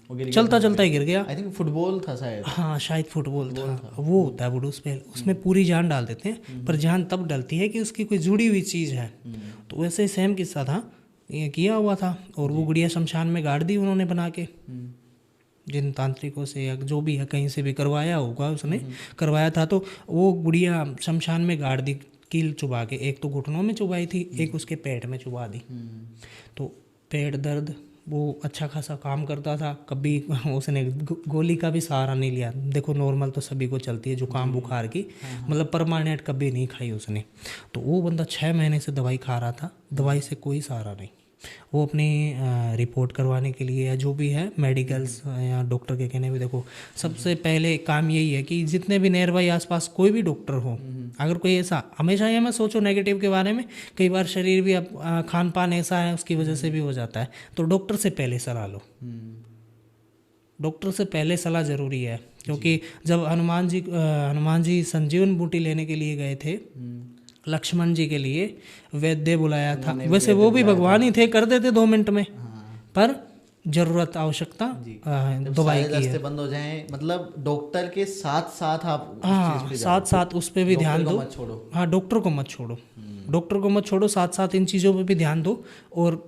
चलता चलता ही गिर गया। आई थिंक फुटबॉल था शायद। हाँ शायद फुटबॉल था। वो होता है वुडू स्पेल, उसमें पूरी जान डाल देते हैं, पर जान तब डलती है कि उसकी कोई जुड़ी हुई चीज़ है। तो वैसे ही सेम किस्सा था, ये किया हुआ था, और वो गुड़िया शमशान में गाड़ दी उन्होंने बना के, जिन तांत्रिकों से या जो भी है कहीं से भी करवाया होगा उसने, करवाया था। तो वो गुड़िया शमशान में गाड़ दी, कील चुबा के, एक तो घुटनों में चुबाई थी, एक उसके पेट में चुबा दी। तो पेट दर्द वो अच्छा खासा काम करता था, कभी उसने गोली का भी सहारा नहीं लिया। देखो नॉर्मल तो सभी को चलती है जुकाम बुखार की, मतलब परमानेंट कभी नहीं खाई उसने। तो वो बंदा 6 महीने से दवाई खा रहा था, दवाई से कोई सहारा नहीं। वो अपनी रिपोर्ट करवाने के लिए या जो भी है मेडिकल्स या डॉक्टर के कहने भी, देखो सबसे पहले काम यही है कि जितने भी नियर बाई आसपास कोई भी डॉक्टर हो, अगर कोई ऐसा, हमेशा ये मत सोचो नेगेटिव के बारे में, कई बार शरीर भी अब खान पान ऐसा है उसकी वजह से भी हो जाता है। तो डॉक्टर से पहले सलाह लो, डॉक्टर से पहले सलाह ज़रूरी है। क्योंकि जब हनुमान जी संजीवन बूटी लेने के लिए गए थे, लक्ष्मण जी के लिए वैद्य बुलाया था, वैसे वो भी भगवान ही थे, कर देते 2 मिनट में, पर जरूरत आवश्यकता दवाई की है। बंद हो जाए, मतलब डॉक्टर के साथ साथ आप साथ साथ उस पर भी ध्यान दो। हाँ डॉक्टर को मत छोड़ो, डॉक्टर को मत छोड़ो, साथ साथ इन चीज़ों पे भी ध्यान दो। और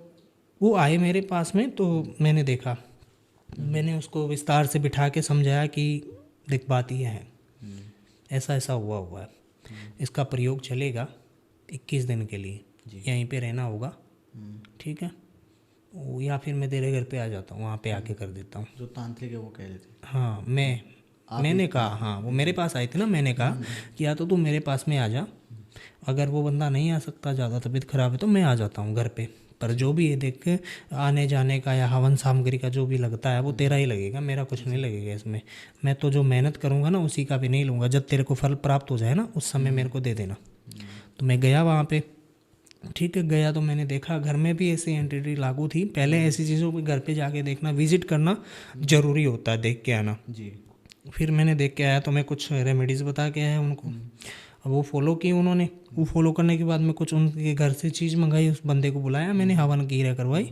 वो आए मेरे पास में, तो मैंने देखा, मैंने उसको विस्तार से बिठा के समझाया कि देख बात ये है, ऐसा ऐसा हुआ है, इसका प्रयोग चलेगा 21 दिन के लिए, यहीं पे रहना होगा, ठीक है, या फिर मैं तेरे घर पे आ जाता हूँ, वहाँ पे आके कर देता हूँ। जो तांत्रिक है वो कह रहे थे। हाँ, मैंने कहा, हाँ वो मेरे पास आए थे ना, मैंने कहा कि या तो तू मेरे पास में आ जा, अगर वो बंदा नहीं आ सकता, ज़्यादा तबीयत ख़राब है, तो मैं आ जाता हूँ घर पे, पर जो भी है देख आने जाने का या हवन सामग्री का जो भी लगता है वो तेरा ही लगेगा, मेरा कुछ नहीं लगेगा इसमें। मैं तो जो मेहनत करूँगा ना उसी का भी नहीं लूँगा, जब तेरे को फल प्राप्त हो जाए ना उस समय मेरे को दे देना। तो मैं गया वहाँ पे, ठीक है, गया तो मैंने देखा घर में भी ऐसी एंटिटी लागू थी। पहले ऐसी चीज़ों को घर पे जाके देखना, विजिट करना ज़रूरी होता है, देख के आना जी। फिर मैंने देख के आया तो मैं कुछ रेमेडीज़ बता के आया उनको, अब वो फॉलो की उन्होंने। वो फॉलो करने के बाद मैं कुछ उनके घर से चीज़ मंगाई, उस बंदे को बुलाया, मैंने हवन क्रिया करवाई,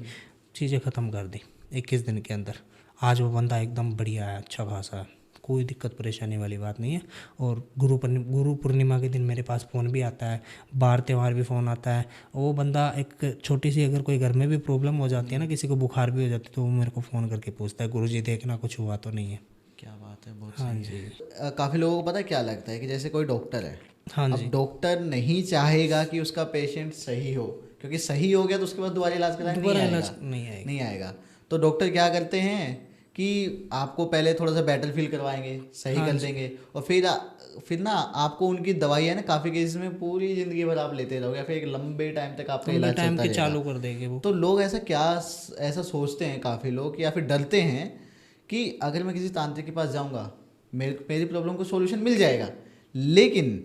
चीज़ें ख़त्म कर दी 21 दिन के अंदर। आज वो बंदा एकदम बढ़िया है, अच्छा खासा है, कोई दिक्कत परेशानी वाली बात नहीं है। और गुरु पूर्णिमा के दिन मेरे पास फ़ोन भी आता है, बार त्यौहार भी फ़ोन आता है। वो बंदा एक छोटी सी अगर कोई घर में भी प्रॉब्लम हो जाती है ना, किसी को बुखार भी हो जाती है, तो वो मेरे को फ़ोन करके पूछता है, गुरुजी देखना कुछ हुआ तो नहीं है। क्या बात है, बहुत सही है। काफ़ी लोगों को पता है क्या लगता है कि जैसे कोई डॉक्टर है, हाँ जी, अब डॉक्टर नहीं चाहेगा कि उसका पेशेंट सही हो, क्योंकि सही हो गया तो उसके बाद दोबारा इलाज कराने नहीं आएगा। तो डॉक्टर क्या करते हैं कि आपको पहले थोड़ा सा बेटर फील करवाएंगे, सही कर देंगे, और फिर ना आपको उनकी दवाई है ना, काफ़ी केसेस में पूरी ज़िंदगी भर आप लेते रहोगे, फिर एक लंबे टाइम तक आपका इलाज चलता रहेगा, चालू कर देंगे वो। तो लोग ऐसा सोचते हैं काफ़ी लोग, या फिर डरते हैं कि अगर मैं किसी तांत्रिक के पास जाऊंगा मेरी प्रॉब्लम को सॉल्यूशन मिल जाएगा, लेकिन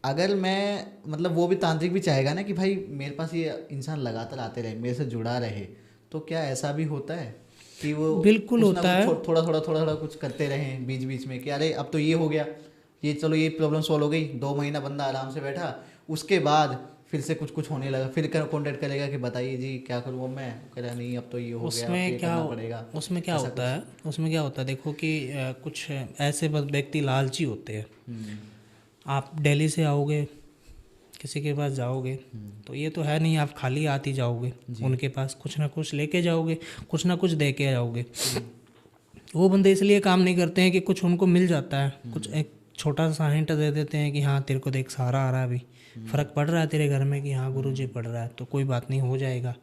अगर मैं मतलब वो भी तांत्रिक भी चाहेगा ना कि भाई मेरे पास ये इंसान लगातार आते रहे, मेरे से जुड़ा रहे, तो क्या ऐसा भी होता है कि वो बिल्कुल होता है, थोड़ा कुछ करते रहें बीच बीच में कि अरे अब तो ये हो गया, ये चलो ये प्रॉब्लम सॉल्व हो गई, 2 महीना बंदा आराम से बैठा, उसके बाद फिर से कुछ होने लगा, फिर कॉन्टेक्ट करेगा कि बताइए जी क्या करूँ मैं, कह रहा नहीं अब तो ये हो गया, अब ये करना पड़ेगा। उसमें क्या होता है, देखो कि कुछ ऐसे व्यक्ति लालची होते हैं। आप दिल्ली से आओगे, किसी के पास जाओगे, तो ये तो है नहीं आप खाली हाथ ही जाओगे, उनके पास कुछ ना कुछ लेके जाओगे, कुछ ना कुछ दे के जाओगे। वो बंदे इसलिए काम नहीं करते हैं कि कुछ उनको मिल जाता है, कुछ एक छोटा सा हिंट दे देते हैं कि हाँ तेरे को देख सहारा आ रहा है, अभी फ़र्क पड़ रहा है तेरे घर में, कि हाँ गुरुजी पड़ रहा है, तो कोई बात नहीं, हो जाएगा।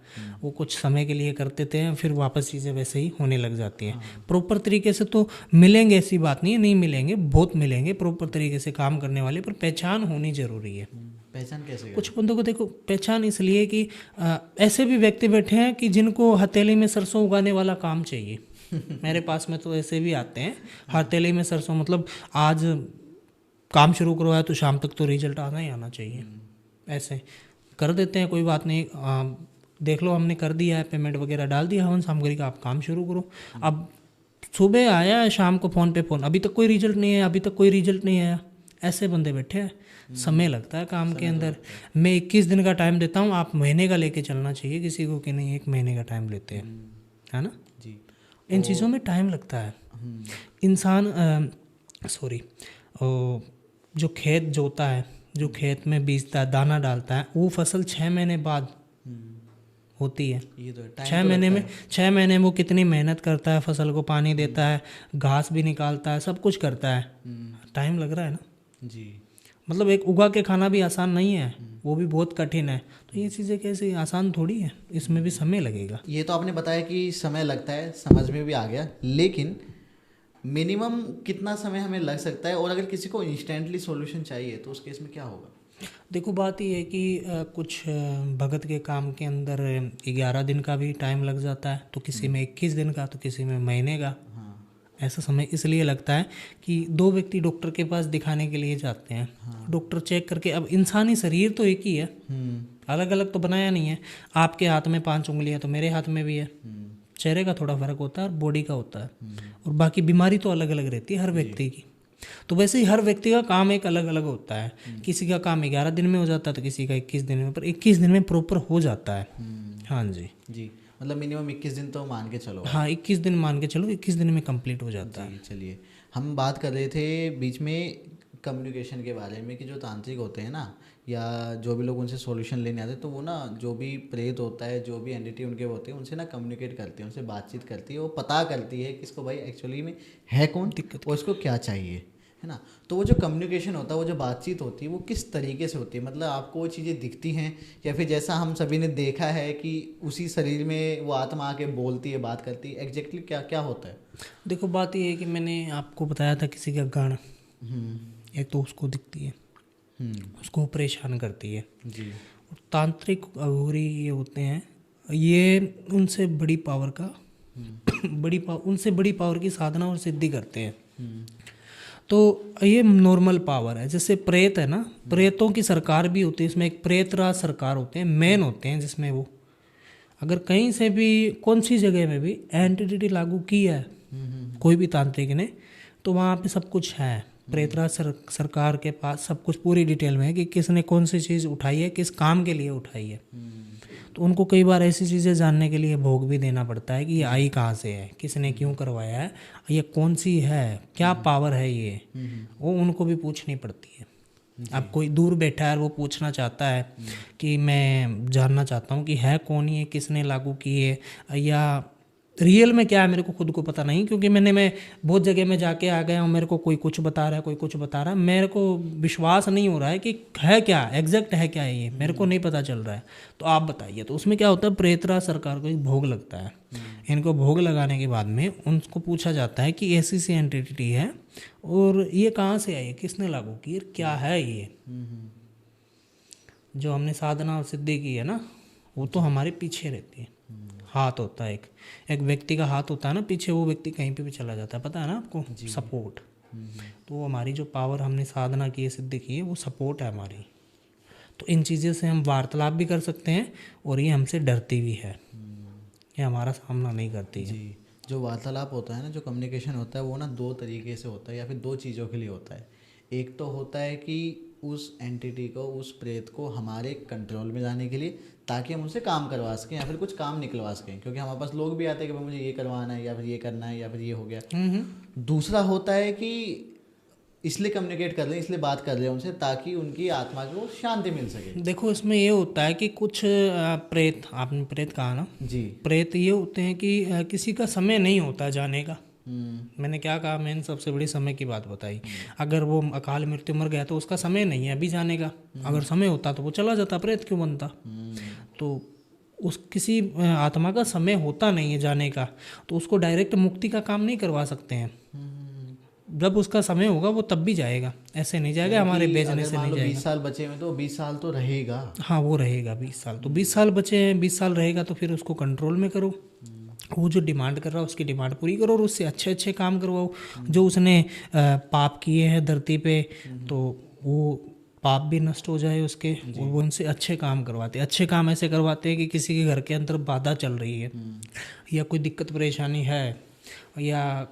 वो कुछ समय के लिए कर देते हैं, फिर वापस चीज़ें वैसे ही होने लग जाती हैं। प्रॉपर तरीके से तो मिलेंगे, ऐसी बात नहीं है नहीं मिलेंगे, बहुत मिलेंगे प्रॉपर तरीके से काम करने वाले, पर पहचान होनी ज़रूरी है। पहचान कैसे? कुछ बंदों को देखो पहचान इसलिए कि ऐसे भी व्यक्ति बैठे हैं कि जिनको हथेली में सरसों उगाने वाला काम चाहिए। मेरे पास में तो ऐसे भी आते हैं, हथेली में सरसों, मतलब आज काम शुरू करवाया तो शाम तक तो रिजल्ट आना ही आना चाहिए, ऐसे कर देते हैं, कोई बात नहीं, देख लो हमने कर दिया है, पेमेंट वगैरह डाल दिया हवन सामग्री का, आप काम शुरू करो। अब सुबह आया, शाम को फ़ोन पे फ़ोन, अभी तक कोई रिजल्ट नहीं है, अभी तक कोई रिजल्ट नहीं आया, ऐसे बंदे बैठे हैं। समय लगता है काम के अंदर। मैं 21 दिन का टाइम देता हूँ, आप महीने का लेके चलना चाहिए किसी को, कि नहीं 1 महीने का टाइम लेते हैं, है ना जी। इन चीज़ों में टाइम लगता है। इंसान जो खेत जोता है, जो खेत में बीजता है, दाना डालता है, वो फसल 6 महीने बाद होती है। ये तो 6 महीने में वो कितनी मेहनत करता है, फसल को पानी देता है, घास भी निकालता है, सब कुछ करता है, टाइम लग रहा है ना जी। मतलब एक उगा के खाना भी आसान नहीं है, वो भी बहुत कठिन है। तो ये चीज़ें कैसे आसान थोड़ी है, इसमें भी समय लगेगा। ये तो आपने बताया कि समय लगता है, समझ में भी आ गया, लेकिन मिनिमम कितना समय हमें लग सकता है, और अगर किसी को इंस्टेंटली सॉल्यूशन चाहिए तो उस केस में क्या होगा? देखो बात ये है कि कुछ भगत के काम के अंदर 11 दिन का भी टाइम लग जाता है, तो किसी में 21 दिन का, तो किसी में महीने का। ऐसा समय इसलिए लगता है कि 2 व्यक्ति डॉक्टर के पास दिखाने के लिए जाते हैं। डॉक्टर चेक करके, अब इंसानी शरीर तो एक ही है, अलग अलग तो बनाया नहीं है। आपके हाथ में 5 उंगलियां तो मेरे हाथ में भी है, चेहरे का थोड़ा फर्क होता है और बॉडी का होता है, और बाकी बीमारी तो अलग अलग रहती है हर व्यक्ति की। तो वैसे ही हर व्यक्ति का काम एक अलग अलग होता है, किसी का काम 11 दिन में हो जाता है, तो किसी का 21 दिन में, पर 21 दिन में प्रॉपर हो जाता है। हाँ जी जी, मतलब मिनिमम 21 दिन तो मान के चलो। हाँ 21 दिन मान के चलो, 21 दिन में कंप्लीट हो जाता है। चलिए, हम बात कर रहे थे बीच में कम्युनिकेशन के बारे में कि जो तांत्रिक होते हैं ना, या जो भी लोग उनसे सॉल्यूशन लेने आते हैं, तो वो ना जो भी प्रेत होता है, जो भी एंटिटी उनके होते हैं, उनसे ना कम्युनिकेट करती है, उनसे बातचीत करती है, वो पता करती है कि इसको भाई एक्चुअली में है कौन और इसको क्या चाहिए, है ना। तो वो जो कम्युनिकेशन होता है, वो जो बातचीत होती है, वो किस तरीके से होती है, मतलब आपको वो चीज़ें दिखती हैं, या फिर जैसा हम सभी ने देखा है कि उसी शरीर में वो आत्मा आके बोलती है, बात करती है, एग्जैक्टली क्या क्या होता है? देखो बात ये है कि मैंने आपको बताया था किसी का गण, एक तो उसको दिखती है, उसको परेशान करती है जी। और तांत्रिक अघोरी ये होते हैं, ये उनसे बड़ी पावर का उनसे बड़ी पावर की साधना और सिद्धि करते हैं। तो ये नॉर्मल पावर है। जैसे प्रेत है ना, प्रेतों की सरकार भी होती है, इसमें एक प्रेत राज सरकार होते हैं, मेन होते हैं, जिसमें वो अगर कहीं से भी कौन सी जगह में भी एंटिटी लागू की है कोई भी तांत्रिक ने, तो वहाँ पे सब कुछ है। प्रेतराज सरकार के पास सब कुछ पूरी डिटेल में है कि किसने कौन सी चीज़ उठाई है, किस काम के लिए उठाई है। तो उनको कई बार ऐसी चीज़ें जानने के लिए भोग भी देना पड़ता है कि ये आई कहाँ से है, किसने क्यों करवाया है, ये कौन सी है, क्या पावर है ये, वो उनको भी पूछनी पड़ती है। अब कोई दूर बैठा है और वो पूछना चाहता है कि मैं जानना चाहता हूँ कि है कौन ये, किसने लागू की है, या रियल में क्या है मेरे को खुद को पता नहीं, क्योंकि मैं बहुत जगह में जाके आ गया हूँ, मेरे को कोई कुछ बता रहा है, कोई कुछ बता रहा है, मेरे को विश्वास नहीं हो रहा है कि है क्या, एग्जैक्ट है क्या ये, मेरे को नहीं पता चल रहा है, तो आप बताइए। तो उसमें क्या होता है, प्रेतराज सरकार को एक भोग लगता है। इनको भोग लगाने के बाद में उनको पूछा जाता है कि ऐसी सी एंटिटी है और ये कहाँ से आई है, किसने लागू की, क्या है ये। जो हमने साधना और सिद्धि की है ना, वो तो हमारे पीछे रहती है। हाथ होता है, एक व्यक्ति का हाथ होता है ना पीछे, वो व्यक्ति कहीं पे भी चला जाता है, पता है ना आपको, सपोर्ट। तो वो हमारी जो पावर हमने साधना की है, सिद्धि की है, वो सपोर्ट है हमारी। तो इन चीज़ों से हम वार्तालाप भी कर सकते हैं और ये हमसे डरती भी है, ये हमारा सामना नहीं करती है। जी। जो वार्तालाप होता है ना, जो कम्युनिकेशन होता है, वो ना दो तरीके से होता है या फिर दो चीज़ों के लिए होता है। एक तो होता है कि उस एंटिटी को, उस प्रेत को हमारे कंट्रोल में लाने के लिए, ताकि हम उनसे काम करवा सकें या फिर कुछ काम निकलवा सकें, क्योंकि हमारे पास लोग भी आते हैं कि भाई मुझे ये करवाना है, या फिर ये करना है, या फिर ये हो गया। दूसरा होता है कि इसलिए कम्युनिकेट कर रहे हैं, इसलिए बात कर रहे हैं उनसे, ताकि उनकी आत्मा को शांति मिल सके। देखो इसमें ये होता है कि कुछ प्रेत, आपने प्रेत कहा ना जी। प्रेत ये होते हैं कि किसी का समय नहीं होता जाने का। मैंने क्या कहा, मैंने सबसे बड़ी समय की बात बताई। अगर वो अकाल मृत्यु मर गया तो उसका समय नहीं है अभी जाने का, अगर समय होता तो वो चला जाता, प्रेत क्यों बनता। तो उस किसी आत्मा का समय होता नहीं है जाने का, तो उसको डायरेक्ट मुक्ति का काम नहीं करवा सकते हैं। जब उसका समय होगा वो तब भी जाएगा, ऐसे नहीं जाएगा हमारे भेजने से नहीं जाएगा। 20 साल बचे हैं तो 20 साल तो रहेगा। हाँ वो रहेगा 20 साल, तो 20 साल बचे हैं, 20 साल रहेगा, तो फिर उसको कंट्रोल में करो, वो जो डिमांड कर रहा है उसकी डिमांड पूरी करो और उससे अच्छे अच्छे काम करवाओ। जो उसने पाप किए हैं धरती पे, तो वो पाप भी नष्ट हो जाए उसके, और वो उनसे अच्छे काम करवाते हैं। अच्छे काम ऐसे करवाते हैं कि किसी के घर के अंदर बाधा चल रही है या कोई दिक्कत परेशानी है, या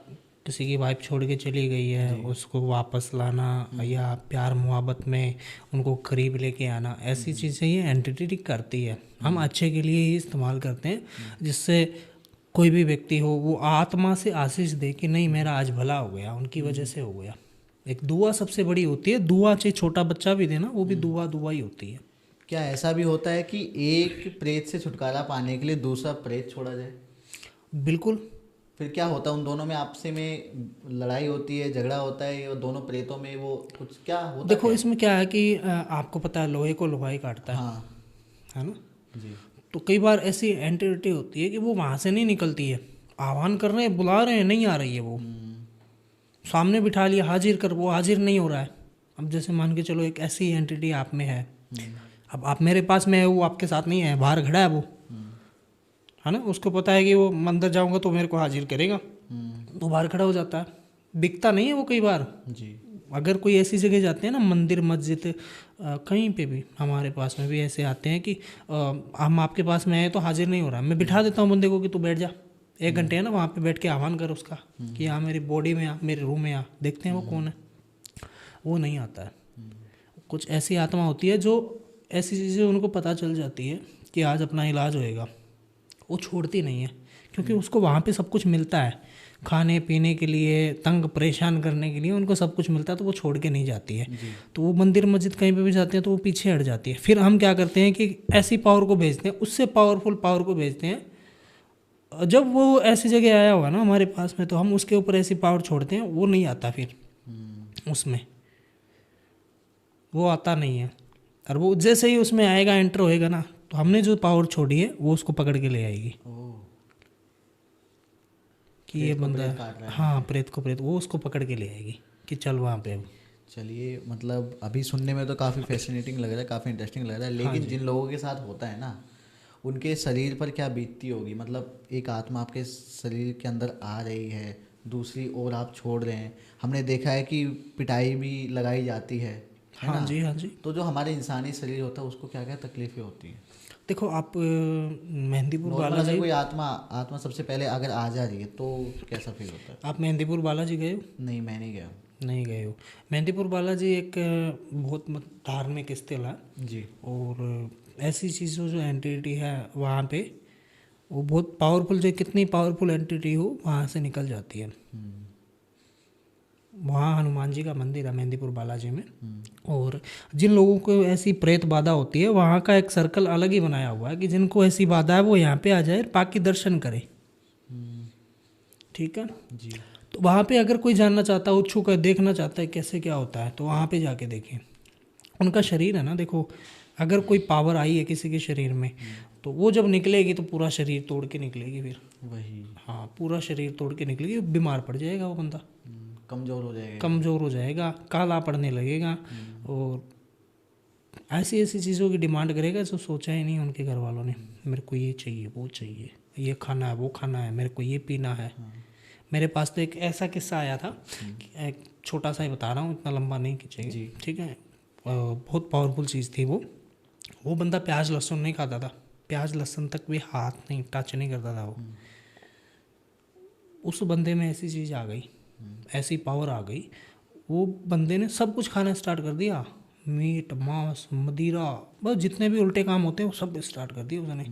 किसी की वाइफ छोड़ के चली गई है, उसको वापस लाना, या प्यार मोहब्बत में उनको करीब लेके आना, ऐसी चीज़ें ये एंटिटी करती है। हम अच्छे के लिए ही इस्तेमाल करते हैं, जिससे कोई भी व्यक्ति हो वो आत्मा से आशीष दे कि नहीं मेरा आज भला हो गया, उनकी वजह से हो गया। एक दुआ सबसे बड़ी होती है, दुआ चाहे छोटा बच्चा भी देना, वो भी दुआ ही होती है। क्या ऐसा भी होता है कि एक प्रेत से छुटकारा पाने के लिए दूसरा प्रेत छोड़ा जाए? बिल्कुल। फिर क्या होता है, उन दोनों में आपसे में लड़ाई होती है, झगड़ा होता है, और दोनों प्रेतों में वो कुछ क्या होता है? देखो इसमें क्या है कि आपको पता है लोहे को लोहा ही काटता है, हाँ है ना जी। तो कई बार ऐसी एंटिटी होती है कि वो वहाँ से नहीं निकलती है, आह्वान कर रहे हैं, बुला रहे हैं, नहीं आ रही है वो, सामने बिठा लिया हाजिर कर, वो हाजिर नहीं हो रहा है। अब जैसे मान के चलो एक ऐसी एंटिटी आप में है, अब आप मेरे पास में है, वो आपके साथ नहीं है, बाहर खड़ा है वो, है ना, उसको पता है कि वो अंदर जाऊंगा तो मेरे को हाजिर करेगा, तो बाहर खड़ा हो जाता है, बिकता नहीं है वो कई बार जी। अगर कोई ऐसी जगह जाते हैं ना, मंदिर मस्जिद कहीं पे भी, हमारे पास में भी ऐसे आते हैं कि हम आपके पास में आए तो हाजिर नहीं हो रहा, मैं बिठा देता हूँ बंदे को कि तू बैठ जा, 1 घंटे है ना वहाँ पे बैठ के आह्वान कर उसका कि हाँ मेरी बॉडी में आ, मेरे रूम में आ, देखते हैं वो कौन है। वो नहीं आता है। कुछ ऐसी आत्मा होती है जो ऐसी चीज़ें उनको पता चल जाती है कि आज अपना इलाज होएगा, वो छोड़ती नहीं है, क्योंकि उसको वहाँ पे सब कुछ मिलता है। खाने पीने के लिए, तंग परेशान करने के लिए उनको सब कुछ मिलता है, तो वो छोड़ के नहीं जाती है। तो वो मंदिर मस्जिद कहीं पे भी जाते हैं तो वो पीछे हट जाती है। फिर हम क्या करते हैं कि ऐसी पावर को भेजते हैं, उससे पावरफुल पावर को भेजते हैं। जब वो ऐसी जगह आया होगा ना हमारे पास में, तो हम उसके ऊपर ऐसी पावर छोड़ते हैं, वो नहीं आता फिर उसमें, वो आता नहीं है। और वो जैसे ही उसमें आएगा, एंटर होएगा ना, तो हमने जो पावर छोड़ी है वो उसको पकड़ के ले आएगी कि ये बंदा, हाँ प्रेत को प्रेत, वो उसको पकड़ के ले आएगी कि चल वहाँ पे। अब चलिए, मतलब अभी सुनने में तो काफ़ी फैसिनेटिंग लग रहा है, काफ़ी इंटरेस्टिंग लग रहा है, लेकिन जिन लोगों के साथ होता है ना, उनके शरीर पर क्या बीतती होगी। मतलब एक आत्मा आपके शरीर के अंदर आ रही है, दूसरी ओर आप छोड़ रहे हैं। हमने देखा है कि पिटाई भी लगाई जाती है हाँ जी, हाँ जी। तो जो हमारे इंसानी शरीर होता है उसको क्या क्या तकलीफें होती हैं। देखो आप मेहंदीपुर अगर बालाजी, कोई आत्मा सबसे पहले अगर आ जा रही है तो कैसा फील होता है। आप मेहंदीपुर बालाजी गए हो? नहीं, मैं नहीं गया। नहीं गए हो। मेहंदीपुर बालाजी एक बहुत धार्मिक स्थल है जी। और ऐसी चीज़ों जो एंटिटी है वहाँ पे, वो बहुत पावरफुल, जो कितनी पावरफुल एंटिटी हो वहाँ से निकल जाती है। वहाँ हनुमान जी का मंदिर है मेहंदीपुर बालाजी में। और जिन लोगों को ऐसी प्रेत बाधा होती है, वहाँ का एक सर्कल अलग ही बनाया हुआ है कि जिनको ऐसी बाधा है वो यहाँ पे आ जाए, बाकी दर्शन करे। ठीक है जी। तो वहाँ पे अगर कोई जानना चाहता है, उत्सुक है, देखना चाहता है कैसे क्या होता है, तो वहाँ पे जाके देखें। उनका शरीर है ना, देखो अगर कोई पावर आई है किसी के शरीर में, तो वो जब निकलेगी तो पूरा शरीर तोड़ के निकलेगी फिर। वही। हाँ, पूरा शरीर तोड़ के निकलेगी, बीमार पड़ जाएगा वो बंदा, कमज़ोर हो जाएगा, काला पड़ने लगेगा और ऐसी ऐसी चीज़ों की डिमांड करेगा जो सोचा ही नहीं उनके घर वालों ने। मेरे को ये चाहिए, वो चाहिए, ये खाना है, वो खाना है, मेरे को ये पीना है। मेरे पास तो एक ऐसा किस्सा आया था, एक छोटा सा ही बता रहा हूँ, इतना लंबा नहीं खींचेंगे, ठीक है। बहुत पावरफुल चीज़ थी वो बंदा प्याज लहसुन नहीं खाता था, प्याज लहसुन तक भी हाथ नहीं टच नहीं करता था वो। उस बंदे में ऐसी चीज़ आ गई, ऐसी पावर आ गई, वो बंदे ने सब कुछ खाना स्टार्ट कर दिया, मीट मांस मदिरा, बस जितने भी उल्टे काम होते हैं वो सब स्टार्ट कर दिए उसने।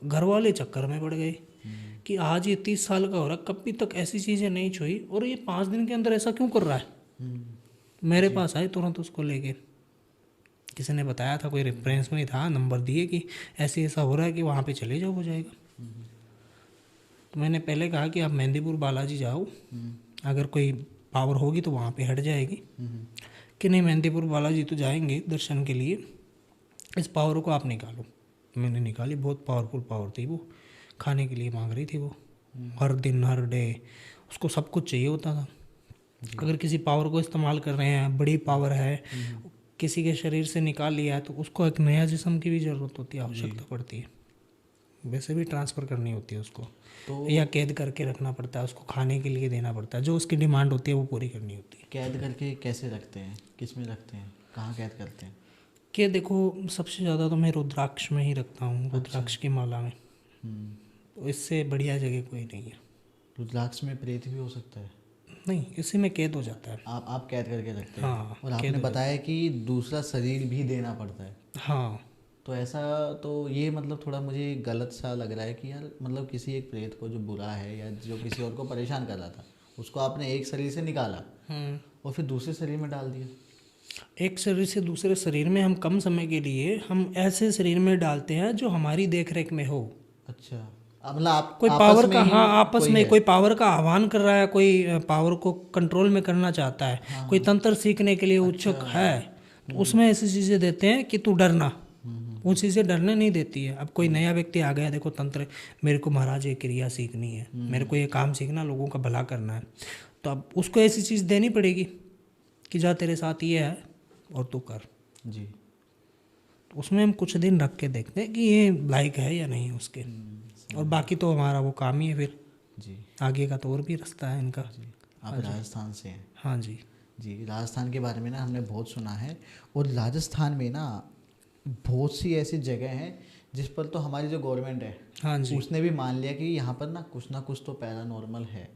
घर वाले चक्कर में पड़ गए कि आज ये 30 साल का हो रहा, कभी तक ऐसी चीज़ें नहीं छुई और ये 5 दिन के अंदर ऐसा क्यों कर रहा है। मेरे पास आए तुरंत उसको लेके, किसी ने बताया था, कोई रेफरेंस में था, नंबर दिए कि ऐसे ऐसा हो रहा है कि वहाँ पे चले जाओ, हो जाएगा। तो मैंने पहले कहा कि आप मेहंदीपुर बालाजी जाओ, अगर कोई पावर होगी तो वहाँ पे हट जाएगी। कि नहीं, मेहंदीपुर बालाजी तो जाएंगे दर्शन के लिए, इस पावर को आप निकालो। मैंने निकाली, बहुत पावरफुल पावर थी वो, खाने के लिए मांग रही थी वो, हर दिन हर डे उसको सब कुछ चाहिए होता था। अगर किसी पावर को इस्तेमाल कर रहे हैं, बड़ी पावर है, किसी के शरीर से निकाल लिया है, तो उसको एक नया जिस्म की भी ज़रूरत होती है, आवश्यकता पड़ती है। वैसे भी ट्रांसफ़र करनी होती है उसको, तो या कैद करके रखना पड़ता है, उसको खाने के लिए देना पड़ता है, जो उसकी डिमांड होती है वो पूरी करनी होती है। कैद करके कैसे रखते हैं, किस में रखते हैं, कहाँ कैद करते हैं? कि देखो सबसे ज़्यादा तो मैं रुद्राक्ष में ही रखता हूँ, रुद्राक्ष की माला में। तो इससे बढ़िया जगह कोई नहीं है। रुद्राक्ष में प्रेत भी हो सकता है? नहीं, इसी में कैद हो जाता है। आप कैद करके रखते हैं? हाँ। और आपने बताया कि दूसरा शरीर भी देना पड़ता है। हाँ। तो ऐसा, तो ये मतलब थोड़ा मुझे गलत सा लग रहा है कि यार, मतलब किसी एक प्रेत को जो बुरा है या जो किसी और को परेशान कर रहा था, उसको आपने एक शरीर से निकाला और फिर दूसरे शरीर में डाल दिया। एक शरीर से दूसरे शरीर में हम कम समय के लिए हम ऐसे शरीर में डालते हैं जो हमारी देख रेख में हो। अच्छा, मतलब आप कोई पावर का, हाँ आपस में कोई पावर का आह्वान कर रहा है, कोई पावर को कंट्रोल में करना चाहता है, कोई तंत्र सीखने के लिए उत्सुक है, तो उसमें ऐसी चीज़ें देते हैं कि तू डरना। वो चीज़ें डरने नहीं देती है। अब कोई नया व्यक्ति आ गया, देखो तंत्र, मेरे को महाराज ये क्रिया सीखनी है, मेरे को ये काम सीखना, लोगों का भला करना है, तो अब उसको ऐसी चीज़ देनी पड़ेगी कि जा तेरे साथ ये है और तू कर जी। तो उसमें हम कुछ दिन रख के देखते हैं कि ये लायक है या नहीं उसके, और बाकी तो हमारा वो काम ही है फिर जी। आगे का तो और भी रास्ता है इनका। आप राजस्थान से हैं? हाँ जी। जी, राजस्थान के बारे में ना हमने बहुत सुना है, और राजस्थान में ना बहुत सी ऐसी जगह हैं जिस पर तो हमारी जो गवर्नमेंट है, हाँ जी, उसने भी मान लिया कि यहाँ पर ना कुछ तो पैरानॉर्मल है।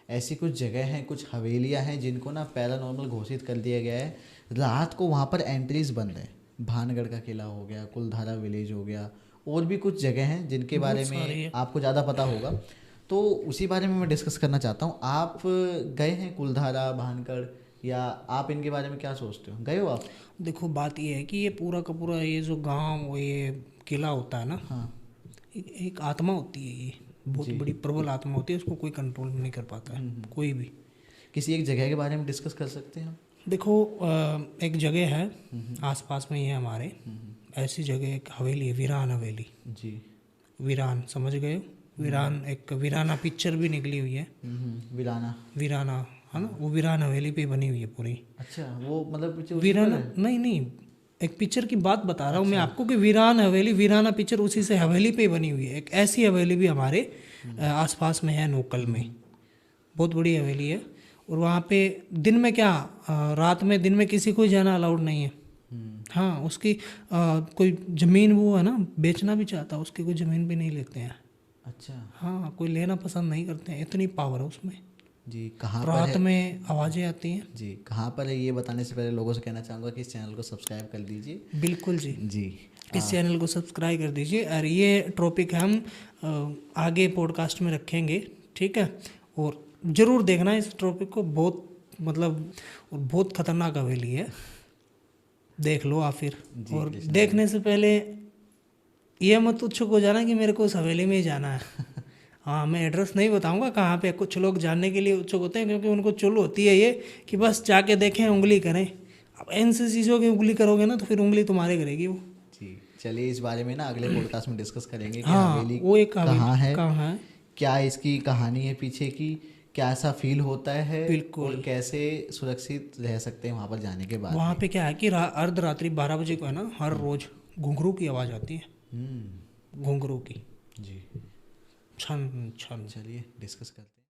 ऐसी कुछ जगह हैं, कुछ हवेलियाँ हैं जिनको ना पैरानॉर्मल घोषित कर दिया गया है। रात को वहाँ पर एंट्रीज बंद है। भानगढ़ का किला हो गया, कुलधारा विलेज हो गया, और भी कुछ जगह हैं जिनके बारे में आपको ज़्यादा पता होगा। तो उसी बारे में मैं डिस्कस करना चाहता हूँ। आप गए हैं कुलधारा, भानगढ़, या आप इनके बारे में क्या सोचते हो, गए हो आप? देखो बात ये है कि ये पूरा का पूरा ये जो गांव, ये किला होता है ना, हाँ एक आत्मा होती है, ये बहुत बड़ी प्रबल आत्मा होती है, उसको कोई कंट्रोल नहीं कर पाता है कोई भी। किसी एक जगह के बारे में डिस्कस कर सकते हैं हम? देखो एक जगह है आसपास में ही है हमारे, ऐसी जगह एक हवेली है, वीरान हवेली। जी। वीरान समझ गए हो? वीरान, एक वीराना पिक्चर भी निकली हुई है। वीराना, वीराना है ना, वो वीरान हवेली पे बनी हुई है पूरी। अच्छा, वो मतलब वीराना नहीं, एक पिक्चर की बात बता रहा हूँ मैं आपको कि वीरान हवेली, वीराना पिक्चर उसी से हवेली पे बनी हुई है। एक ऐसी हवेली भी हमारे आसपास में है, नोकल में, बहुत बड़ी हवेली है। और वहाँ पे दिन में क्या, रात में, दिन में किसी को जाना अलाउड नहीं है। हाँ, उसकी कोई ज़मीन वो है ना, बेचना भी चाहता, उसकी कोई ज़मीन भी नहीं लेते हैं। अच्छा। हाँ, कोई लेना पसंद नहीं करते हैं, इतनी पावर है उसमें। जी, कहाँ पर रात है? में आवाज़ें आती हैं। जी, कहाँ पर है ये बताने से पहले लोगों से कहना चाहूँगा कि इस चैनल को सब्सक्राइब कर दीजिए। बिल्कुल जी, जी। इस चैनल को सब्सक्राइब कर दीजिए। और ये टॉपिक हम आगे पॉडकास्ट में रखेंगे, ठीक है? और ज़रूर देखना इस टॉपिक को, बहुत मतलब बहुत खतरनाक हवेली है, देख लो आप फिर। और देखने से पहले ये मत उत्सुक हो जाना कि मेरे को उस हवेली में ही जाना है। हाँ, मैं एड्रेस नहीं बताऊंगा कहाँ पे। कुछ लोग जानने के लिए उत्सुक होते हैं क्योंकि उनको चुल होती है ये कि बस जाके देखें, उंगली करें। अब इन से चीज़ों की उंगली करोगे ना तो फिर उंगली तुम्हारे करेगी वो। जी, चलिए इस बारे में ना अगले पॉडकास्ट में डिस्कस करेंगे कि हाँ, हवेली वो एक कहाँ है, कहाँ है, क्या इसकी कहानी है पीछे की, क्या ऐसा फील होता है, बिल्कुल। और कैसे सुरक्षित रह सकते हैं वहाँ पर जाने के बाद। वहाँ पे क्या है कि अर्धरात्रि 12 बजे को है ना, हर रोज घुंघरू की आवाज़ आती है, घुंघरू की, जी। छन छन। चलिए डिस्कस करते हैं।